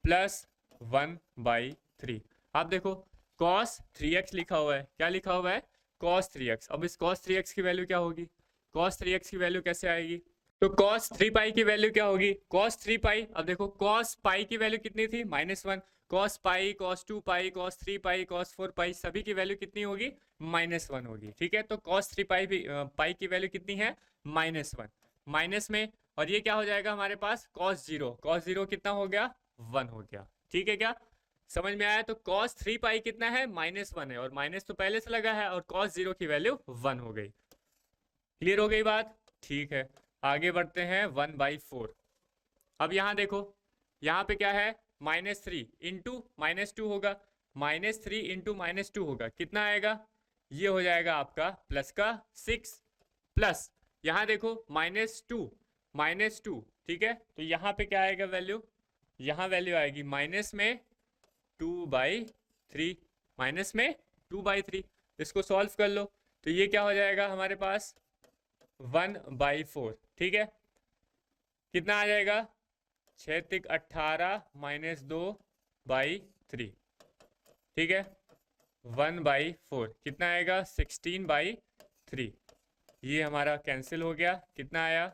प्लस 1/3। अब देखो cos 3x लिखा हुआ है, क्या लिखा हुआ है, cos 3x। अब इस cos 3x की वैल्यू क्या होगी, cos 3x की वैल्यू कैसे आएगी, तो cos 3 पाई की वैल्यू क्या होगी, cos 3 पाई। अब देखो cos पाई की वैल्यू कितनी थी, -1, cos पाई, cos 2 पाई, cos 3 पाई, cos 4 पाई, सभी की वैल्यू कितनी होगी, -1 होगी। ठीक है, तो cos 3 पाई भी पाई की वैल्यू कितनी है, -1, माइनस में, और ये क्या हो जाएगा हमारे पास cos 0 कितना हो गया, 1 हो गया। ठीक है, क्या समझ में आया। तो cos 3 पाई कितना है, -1 है, और माइनस तो पहले से लगा है, और cos 0 की वैल्यू 1 हो गई। क्लियर हो गई बात, ठीक है, आगे बढ़ते हैं 1/4। अब यहाँ देखो, यहाँ पे क्या है, -3 इंटू -2 होगा, -3 इंटू -2 होगा, कितना आएगा, ये हो जाएगा आपका प्लस का 6, प्लस यहाँ देखो -2, ठीक है, तो यहाँ पे क्या आएगा वैल्यू, यहाँ वैल्यू आएगी माइनस में 2/3, -2/3। इसको सॉल्व कर लो, तो ये क्या हो जाएगा हमारे पास 1/4, ठीक है। कितना आ जाएगा, 6 तिक 18 माइनस 2/3, ठीक है। 1/4 कितना आएगा, 16/3। ये हमारा कैंसिल हो गया, कितना आया,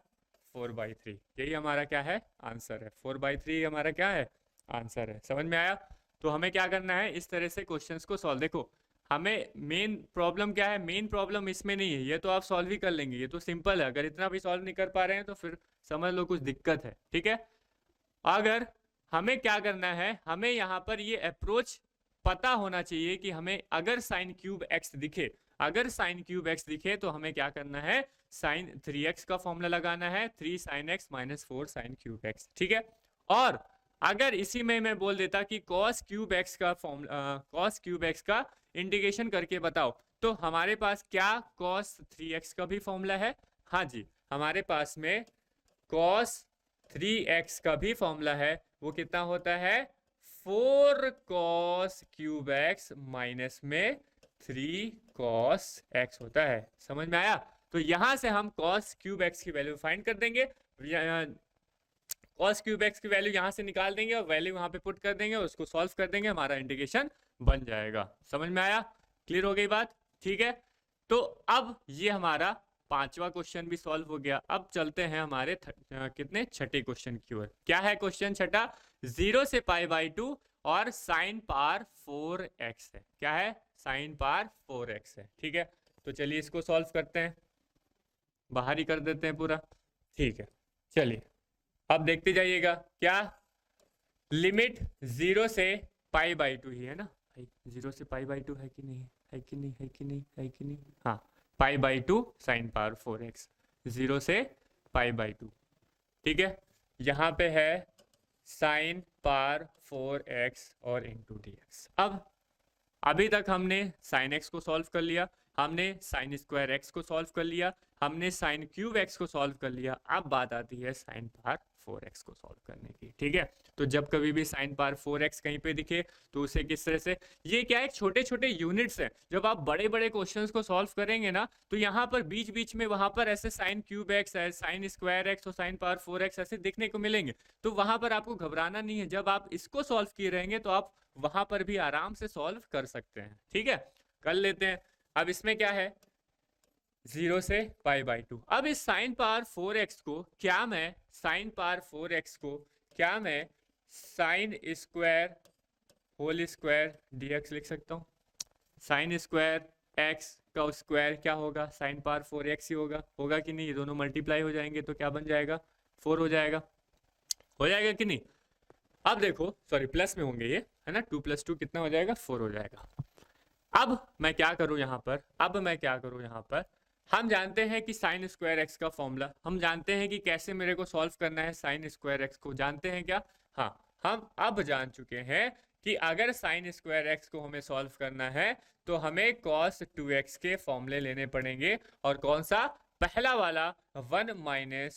4/3। यही हमारा क्या है, आंसर है। 4/3 हमारा क्या है, आंसर है। समझ में आया। तो हमें क्या करना है, इस तरह से क्वेश्चंस को सॉल्व। देखो हमें मेन प्रॉब्लम क्या है, मेन प्रॉब्लम इसमें नहीं है, ये तो आप सॉल्व ही कर लेंगे, ये तो सिंपल है। अगर इतना भी सॉल्व नहीं कर पा रहे हैं तो फिर समझ लो कुछ दिक्कत है, ठीक है। अगर हमें क्या करना है, हमें यहाँ पर ये अप्रोच पता होना चाहिए कि हमें अगर साइन क्यूब एक्स दिखे, अगर साइन क्यूब एक्स दिखे तो हमें क्या करना है, साइन 3x का फॉर्मूला लगाना है, 3 sine x minus 4 sine cube x, ठीक है। और अगर इसी में मैं बोल देता कि cos क्यूब एक्स का फॉर्मूला, cos क्यूब एक्स का इंटीग्रेशन करके बताओ, तो हमारे पास क्या cos 3x का भी फॉर्मूला है। हाँ जी, हमारे पास में cos 3x का भी फॉर्मूला है। वो कितना होता है, 4 cos क्यूब एक्स माइनस में 3 cos x होता है। समझ में आया। तो यहां से हम cos क्यूब एक्स की वैल्यू फाइंड कर देंगे, cos क्यूब एक्स की वैल्यू यहां से निकाल देंगे और वैल्यू वहां पे पुट कर देंगे, उसको सॉल्व कर देंगे, हमारा इंटीग्रेशन बन जाएगा। समझ में आया, क्लियर हो गई बात, ठीक है। तो अब ये हमारा पांचवा क्वेश्चन भी सॉल्व हो गया। अब चलते हैं हमारे कितने, छठे क्वेश्चन की ओर। क्या है क्वेश्चन छठा, 0 से π/2 और साइन पावर 4x है। क्या है, साइन पावर 4x है, ठीक है। तो चलिए इसको सॉल्व करते हैं, बाहर ही कर देते हैं पूरा, ठीक है। चलिए अब देखते जाइएगा, क्या लिमिट 0 से π/2 ही है ना भाई, 0 से π/2 है कि नहीं, है कि नहीं, है कि नहीं, है कि नहीं, हाँ, π/2 साइन पावर 4x, 0 से π/2, ठीक है। यहाँ पे है साइन पावर 4x और इंटू dx। अब अभी तक हमने साइन एक्स को सॉल्व कर लिया, हमने साइन स्क्वायर एक्स को सॉल्व कर लिया, हमने साइन क्यूब एक्स को सॉल्व कर लिया। अब बात आती है साइन पावर 4x को सॉल्व करने की, ठीक है। तो जब कभी भी साइन पावर 4x कहीं पे दिखे तो उसे किस तरह से, ये क्या है, छोटे छोटे यूनिट्स हैं। जब आप बड़े बड़े क्वेश्चंस को सॉल्व करेंगे ना, तो यहाँ पर बीच बीच में वहां पर ऐसे साइन क्यूब एक्स है, साइन स्क्वायर एक्स और साइन पावर 4x ऐसे दिखने को मिलेंगे। तो वहां पर आपको घबराना नहीं है, जब आप इसको सॉल्व किए रहेंगे तो आप वहां पर भी आराम से सॉल्व कर सकते हैं, ठीक है। कर लेते हैं। अब इसमें क्या है, 0 से π/2। अब इस साइन पावर 4x को क्या मैं, साइन पावर 4x को क्या मैं sine square whole square dx लिख सकता हूँ। साइन स्क्वायर x का स्क्वायर क्या होगा, साइन पावर 4x ही होगा, होगा कि नहीं। ये दोनों मल्टीप्लाई हो जाएंगे तो क्या बन जाएगा, 4 हो जाएगा, हो जाएगा कि नहीं। अब देखो, सॉरी प्लस में होंगे ये, है ना, 2 + 2 कितना हो जाएगा, 4 हो जाएगा। अब मैं क्या करूं यहाँ पर, अब मैं क्या करूं यहाँ पर, हम जानते हैं कि साइन स्क्वायर एक्स का फॉर्मूला, हम जानते हैं कि कैसे मेरे को सॉल्व करना है साइन स्क्वायर एक्स को, जानते हैं क्या, हाँ, हम अब जान चुके हैं कि अगर साइन स्क्वायर एक्स को हमें सॉल्व करना है तो हमें cos 2x के फॉर्मूले लेने पड़ेंगे। और कौन सा, पहला वाला 1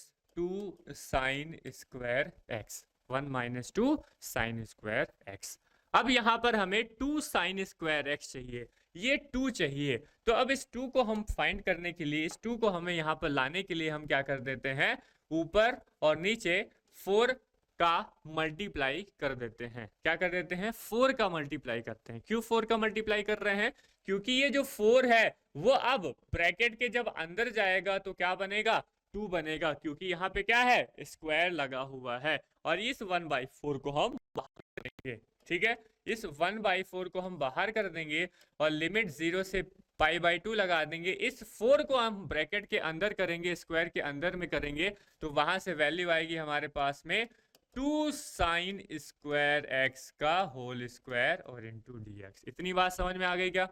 - 2 sine square x, 1 - 2 sine square x. अब यहां पर हमें 2 साइन स्क्वायर एक्स चाहिए, ये 2 चाहिए। तो अब इस 2 को हम फाइंड करने के लिए, इस 2 को हमें यहां पर लाने के लिए हम क्या कर देते हैं, ऊपर और नीचे 4 का मल्टीप्लाई कर देते हैं। क्या कर देते हैं, 4 का मल्टीप्लाई करते हैं। क्यों 4 का मल्टीप्लाई कर रहे हैं, क्योंकि ये जो 4 है वो अब ब्रैकेट के जब अंदर जाएगा तो क्या बनेगा, 2 बनेगा, क्योंकि यहाँ पे क्या है, स्क्वायर लगा हुआ है। और इस 1/4 को हम बाहर करेंगे, ठीक है, इस 1/4 को हम बाहर कर देंगे और लिमिट 0 से π/2 लगा देंगे। इस 4 को हम ब्रैकेट के अंदर करेंगे, स्क्वायर के अंदर में करेंगे, तो वहां से वैल्यू आएगी हमारे पास में 2 साइन स्क्वायर एक्स का होल स्क्वायर और इंटू dx। इतनी बात समझ में आ गई क्या,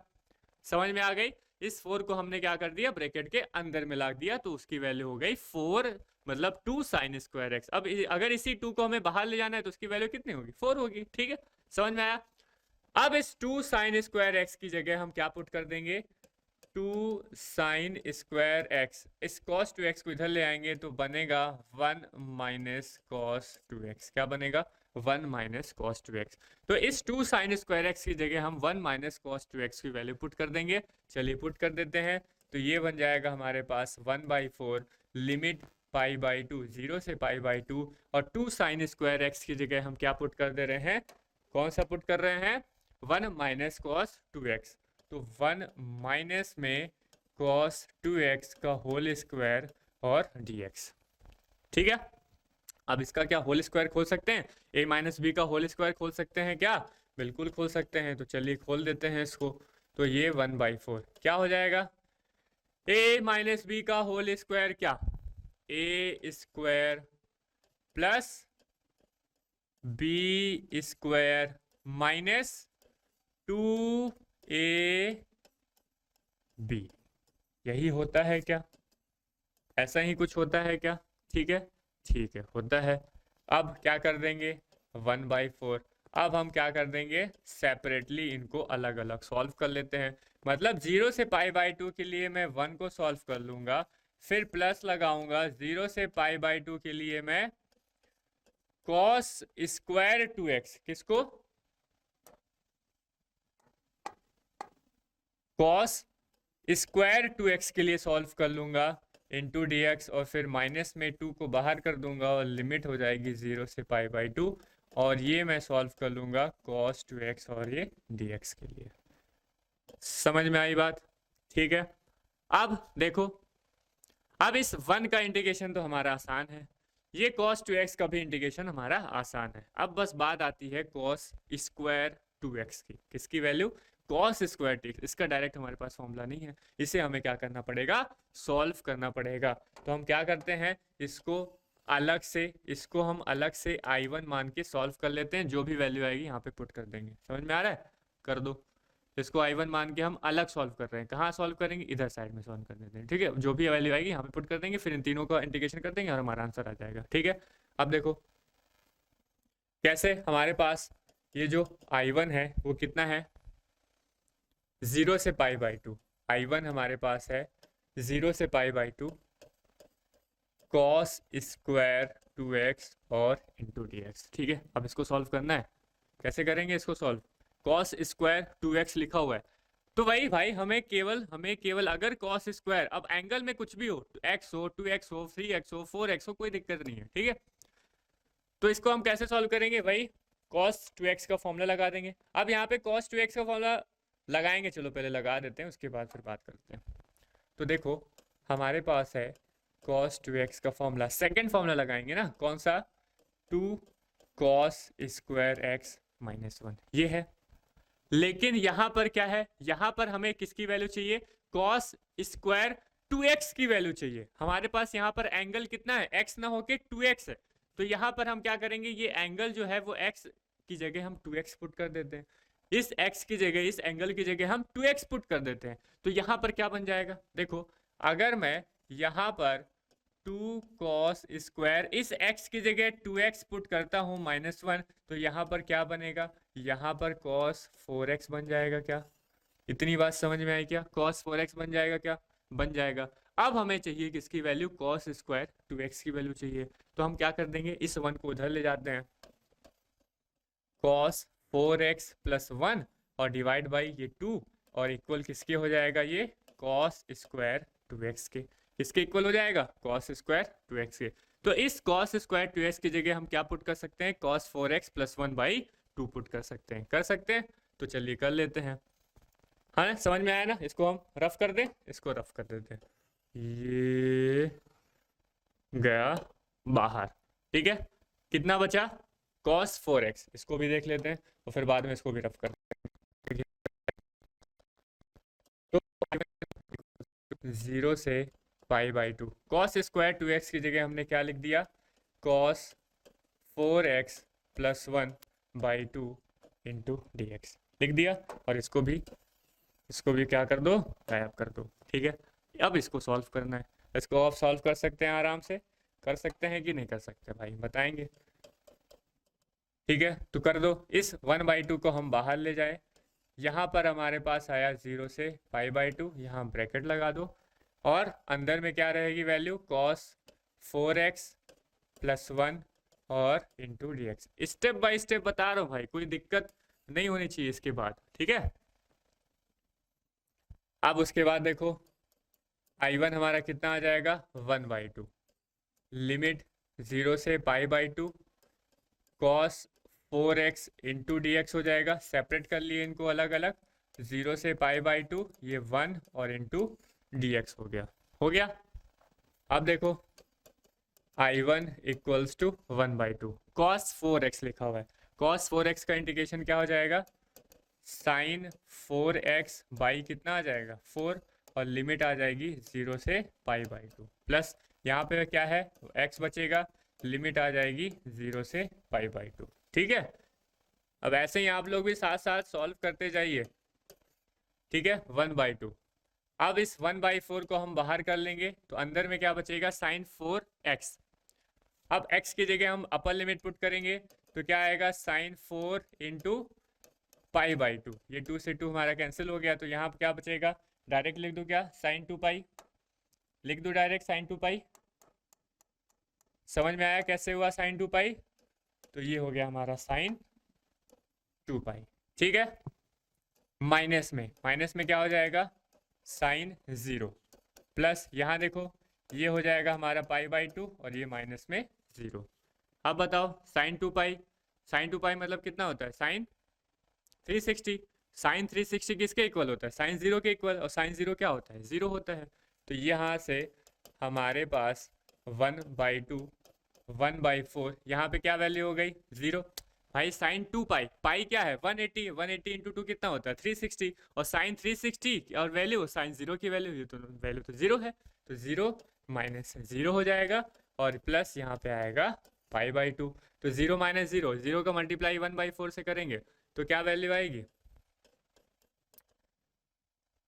समझ में आ गई। इस 4 को हमने क्या कर दिया, ब्रैकेट के अंदर में ला दिया, तो उसकी वैल्यू हो गई 4, मतलब 2 साइन स्क्वायर एक्स। अब अगर इसी 2 को हमें बाहर ले जाना है तो उसकी वैल्यू कितनी होगी, 4 होगी, ठीक है, समझ में आया। अब इस 2 साइन स्क्वायर एक्स की जगह हम क्या पुट कर देंगे, 2 साइन स्क्वायर एक्स, इस cos 2x को इधर ले आएंगे तो बनेगा 1 - cos 2x। क्या बनेगा, 1 - cos 2x। तो इस 2 साइन स्क्वायर एक्स की जगह हम 1 - cos 2x की वैल्यू पुट कर देंगे। चलिए पुट कर देते हैं, तो ये बन जाएगा हमारे पास 1/4 लिमिट पाई बाई टू, 0 से पाई बाई टू, और 2 साइन स्क्वायर एक्स की जगह हम क्या पुट कर दे रहे हैं, कौन सा पुट कर रहे हैं, 1 माइनस कॉस 2x। तो 1 माइनस में कॉस 2x का होल स्क्वायर और dx। ठीक है, अब इसका क्या होल स्क्वायर खोल सकते हैं, a माइनस बी का होल स्क्वायर खोल सकते हैं क्या, बिल्कुल खोल सकते हैं। तो चलिए खोल देते हैं इसको। तो ये 1/4 क्या हो जाएगा, a माइनस बी का होल स्क्वायर क्या, a square plus B square minus 2ab, यही होता है क्या, ऐसा ही कुछ होता है क्या, ठीक है, ठीक है होता है। अब क्या कर देंगे 1/4, अब हम क्या कर देंगे सेपरेटली इनको अलग अलग सॉल्व कर लेते हैं। मतलब 0 से पाई/2 के लिए मैं 1 को सॉल्व कर लूंगा, फिर प्लस लगाऊंगा 0 से पाई/2 के लिए मैं कॉस स्क्वायर 2x, किसको, कॉस स्क्वायर 2x के लिए सॉल्व कर लूंगा इंटू dx, और फिर माइनस में 2 को बाहर कर दूंगा और लिमिट हो जाएगी 0 से पाई/2, और ये मैं सॉल्व कर लूंगा cos 2x और ये dx के लिए। समझ में आई बात, ठीक है। अब देखो, अब इस 1 का इंटीग्रेशन तो हमारा आसान है, ये cos 2x का भी इंटीग्रेशन हमारा आसान है। अब बस बात आती है cos स्क्वायर 2x की, किसकी वैल्यू, cos स्क्वायर टी, इसका डायरेक्ट हमारे पास फॉर्मूला नहीं है, इसे हमें क्या करना पड़ेगा, सॉल्व करना पड़ेगा। तो हम क्या करते हैं, इसको हम अलग से I1 मान के सॉल्व कर लेते हैं, जो भी वैल्यू आएगी यहाँ पे पुट कर देंगे। समझ में आ रहा है, कर दो। इसको I1 मान के हम अलग सॉल्व कर रहे हैं, कहाँ सॉल्व करेंगे, इधर साइड में सॉल्व कर देते हैं, ठीक है। जो भी वैल्यू आएगी यहाँ पे पुट कर देंगे, फिर इन तीनों का इंटीग्रेशन कर देंगे और हमारा आंसर आ जाएगा, ठीक है। अब देखो कैसे, हमारे पास ये जो I1 है वो कितना है, 0 से पाई/2, I1 हमारे पास है 0 से पाई/2 cos स्क्वायर 2x और इंटू dx, ठीक है। अब इसको सॉल्व करना है, कैसे करेंगे इसको सॉल्व, cos स्क्वायर 2x लिखा हुआ है, तो वही भाई हमें केवल अगर cos स्क्वायर, अब एंगल में कुछ भी हो, x हो, 2x हो, 3x हो, 4x हो, कोई दिक्कत नहीं है, ठीक है। तो इसको हम कैसे सॉल्व करेंगे, वही cos 2x का फॉर्मूला लगा देंगे। अब यहाँ पे cos 2x का फॉर्मूला लगाएंगे, चलो पहले लगा देते हैं, उसके बाद फिर बात करते हैं। तो देखो हमारे पास है cos 2x का फॉर्मूला, सेकंड फॉर्मूला लगाएंगे ना, कौन सा, 2 cos स्क्वायर x माइनस 1, ये है। लेकिन यहां पर क्या है, यहां पर हमें किसकी वैल्यू चाहिए, cos स्क्वायर 2x की वैल्यू चाहिए। हमारे पास यहाँ पर एंगल कितना है, x ना होके 2x है, तो यहाँ पर हम क्या करेंगे, ये एंगल जो है वो x की जगह हम 2x पुट कर देते हैं, इस x की जगह, इस एंगल की जगह हम 2x पुट कर देते हैं। तो यहाँ पर क्या बन जाएगा, देखो अगर मैं यहाँ पर 2 cos स्क्वायर, इस x की जगह 2x पुट करता हूँ -1, तो यहाँ पर क्या बनेगा, यहाँ पर cos 4x बन जाएगा क्या, इतनी बात समझ में आई क्या, cos 4x बन जाएगा क्या, बन जाएगा। अब हमें चाहिए किसकी वैल्यू, cos स्क्वायर 2x की वैल्यू चाहिए, तो हम क्या कर देंगे, इस 1 को उधर ले जाते हैं, cos 4x प्लस 1 और डिवाइड बाई ये 2, और इक्वल किसके हो जाएगा, ये cos स्क्वायर 2x के, किसके इक्वल हो जाएगा, cos स्क्वायर 2x के। तो इस cos स्क्वायर 2x की जगह हम क्या पुट कर सकते हैं, cos 4x प्लस 1/2 पुट कर सकते हैं, कर सकते हैं। तो चलिए कर लेते हैं, हाँ समझ में आया ना, इसको हम रफ कर दें, इसको रफ कर देते हैं, ये गया बाहर, ठीक है। कितना बचा, cos 4x, इसको भी देख लेते हैं और फिर बाद में इसको भी रफ कर देते हैं। तो 0 से पाई/2, cos स्क्वायर 2x की जगह हमने क्या लिख दिया, cos 4x plus 1/2 into dx लिख दिया, और इसको भी क्या कर दो, गायब कर दो, ठीक है। अब इसको सॉल्व करना है, इसको आप सॉल्व कर सकते हैं, आराम से कर सकते हैं कि नहीं कर सकते भाई बताएंगे, ठीक है। तो कर दो, इस 1/2 को हम बाहर ले जाए, यहाँ पर हमारे पास आया 0 से पाई/2, यहाँ ब्रैकेट लगा दो, और अंदर में क्या रहेगी वैल्यू, cos 4x प्लस 1 और into dx। Step by step बता रहा हूँ भाई, कोई दिक्कत नहीं होनी चाहिए इसके बाद, ठीक है। अब उसके बाद देखो I1 हमारा कितना आ जाएगा 1/2, लिमिट 0 से π/2 cos 4x into d x हो जाएगा। सेपरेट कर लिए इनको अलग अलग, 0 से π/2 ये 1 और इंटू डी एक्स हो गया। अब देखो I1 equals to 1/2 cos 4x लिखा हुआ है। cos 4x का इंडिकेशन क्या हो जाएगा, साइन 4x बाई कितना आ जाएगा 4, और लिमिट आ जाएगी 0 से π/2 प्लस यहाँ पे क्या है x बचेगा, लिमिट आ जाएगी 0 से π/2। ठीक है, अब ऐसे ही आप लोग भी साथ साथ सॉल्व करते जाइए। ठीक है, 1/2। अब इस 1/4 को हम बाहर कर लेंगे तो अंदर में क्या बचेगा, साइन 4x। अब x की जगह हम अपर लिमिट पुट करेंगे तो क्या आएगा, साइन 4 इंटू π/2। ये 2 से 2 हमारा कैंसिल हो गया, तो यहाँ क्या बचेगा, डायरेक्ट लिख दूं क्या, साइन 2π लिख दूं डायरेक्ट, साइन 2π। समझ में आया कैसे हुआ साइन 2π, तो ये हो गया हमारा साइन 2π। ठीक है, माइनस में क्या हो जाएगा, साइन 0 प्लस यहाँ देखो ये हो जाएगा हमारा π/2 और ये माइनस में 0। अब बताओ साइन 2π मतलब कितना होता है, साइन 360। साइन 360 किसके इक्वल होता है, साइन 0 के इक्वल, और साइन 0 क्या होता है, 0 होता है। तो यहाँ से हमारे पास 1/2 1/4, यहाँ पे क्या वैल्यू हो गई 0। भाई साइन 2π, पाई क्या है 180 इंटू 2 कितना होता है 360, और साइन 360 और वैल्यू साइन 0 की वैल्यू, ये तो वैल्यू तो 0 है, तो 0 माइनस 0 हो जाएगा, और प्लस यहाँ पे आएगा π/2। तो 0 माइनस 0 का मल्टीप्लाई 1/4 से करेंगे तो क्या वैल्यू आएगी,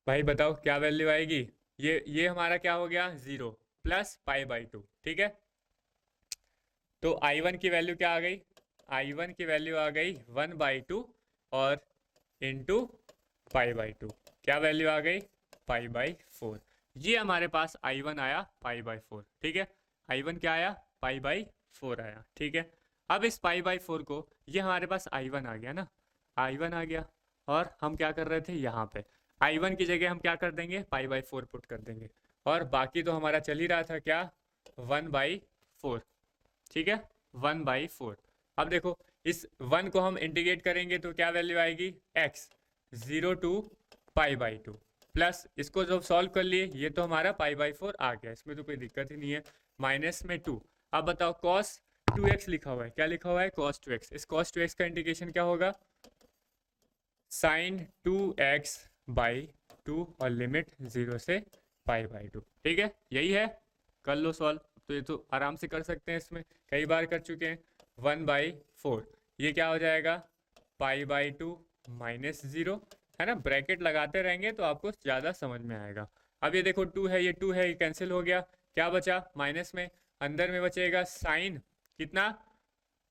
भाई बताओ क्या वैल्यू आएगी, ये हमारा क्या हो गया 0 प्लस π/2। ठीक है, तो I1 की वैल्यू क्या आ गई, I1 की वैल्यू आ गई 1/2 और इंटू π/2, क्या वैल्यू आ गई π/4। ये हमारे पास I1 आया π/4। ठीक है, I1 क्या आया π/4 आया। ठीक है, अब इस π/4 को, ये हमारे पास I1 आ गया ना, I1 आ गया, और हम क्या कर रहे थे यहाँ पे I1 की जगह हम क्या कर देंगे π/4 पुट कर देंगे, और बाकी तो हमारा चल ही रहा था क्या 1/4। ठीक है, 1/4। अब देखो इस 1 को हम इंटीग्रेट करेंगे तो क्या वैल्यू आएगी x 0 to π/2 प्लस इसको जब सॉल्व कर लिए ये तो हमारा π/4 आ गया, इसमें तो कोई दिक्कत ही नहीं है, माइनस में 2। अब बताओ cos 2x लिखा हुआ है, क्या लिखा हुआ है cos 2x। इस cos 2x का इंडिकेशन क्या होगा, साइन 2x/2 और लिमिट 0 से π/2। ठीक है, यही है, कर लो सॉल्व। तो ये तो आराम से कर सकते हैं, इसमें कई बार कर चुके हैं। 1/4 ये क्या हो जाएगा π/2 माइनस 0, है ना, ब्रैकेट लगाते रहेंगे तो आपको ज़्यादा समझ में आएगा। अब ये देखो 2 है, ये 2 है, ये कैंसिल हो गया, क्या बचा माइनस में, अंदर में बचेगा साइन कितना,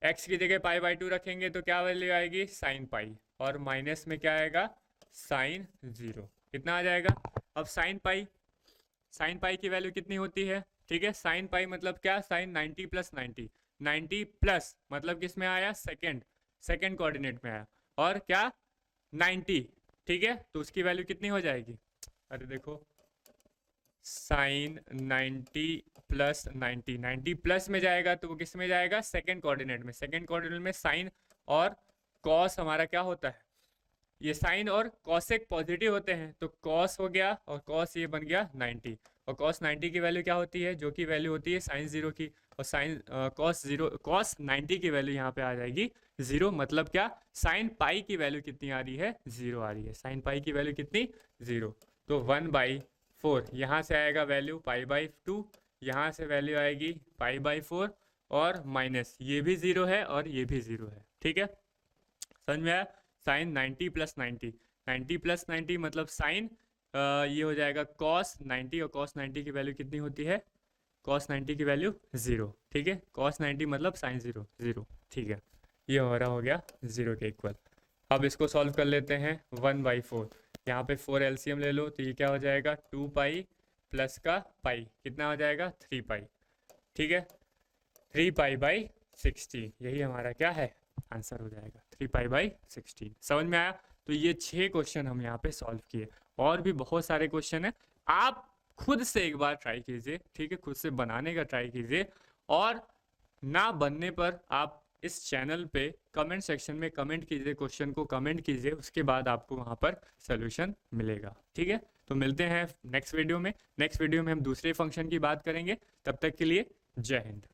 x की जगह π/2 रखेंगे तो क्या वैल्यू आएगी साइन पाई, और माइनस में क्या आएगा साइन 0, कितना आ जाएगा। अब साइन पाई की वैल्यू कितनी होती है, ठीक है, साइन पाई मतलब क्या, साइन 90 प्लस 90 प्लस मतलब किस में आया, सेकेंड कोऑर्डिनेट में आया, और क्या 90। ठीक है, तो उसकी वैल्यू कितनी हो जाएगी, अरे देखो साइन 90 प्लस 90 प्लस में जाएगा तो वो किस में जाएगा, सेकेंड कोऑर्डिनेट में साइन और कॉस हमारा क्या होता है, ये साइन और कॉसेक पॉजिटिव होते हैं, तो कॉस हो गया और कॉस ये बन गया 90, और कॉस 90 की वैल्यू क्या होती है, जो कि वैल्यू होती है साइन 0 की, और साइन कॉस 90 की वैल्यू यहाँ पे आ जाएगी 0, मतलब क्या साइन पाई की वैल्यू कितनी आ रही है 0 आ रही है, साइन पाई की वैल्यू कितनी 0। तो 1/4 यहाँ से आएगा वैल्यू π/2, यहाँ से वैल्यू आएगी π/4, और माइनस ये भी 0 है और ये भी 0 है। ठीक है, समझ में आया, साइन 90 प्लस 90 मतलब साइन ये हो जाएगा cos 90, और cos 90 की वैल्यू कितनी होती है, cos 90 की वैल्यू 0। ठीक है, cos 90 मतलब साइन 0। ठीक है, ये हमारा हो गया 0 के इक्वल। अब इसको सॉल्व कर लेते हैं 1/4, यहाँ पे 4 एलसीएम ले लो तो ये क्या हो जाएगा 2π प्लस का पाई कितना हो जाएगा 3π। ठीक है, 3π/16 यही हमारा क्या है आंसर हो जाएगा, 3π/16। समझ में आया। तो ये 6 क्वेश्चन हम यहाँ पे सॉल्व किए, और भी बहुत सारे क्वेश्चन है, आप खुद से एक बार ट्राई कीजिए, ठीक है, खुद से बनाने का ट्राई कीजिए, और ना बनने पर आप इस चैनल पे कमेंट सेक्शन में कमेंट कीजिए, क्वेश्चन को कमेंट कीजिए, उसके बाद आपको वहाँ पर सोल्यूशन मिलेगा, ठीक है। तो मिलते हैं नेक्स्ट वीडियो में हम दूसरे फंक्शन की बात करेंगे, तब तक के लिए जय हिंद।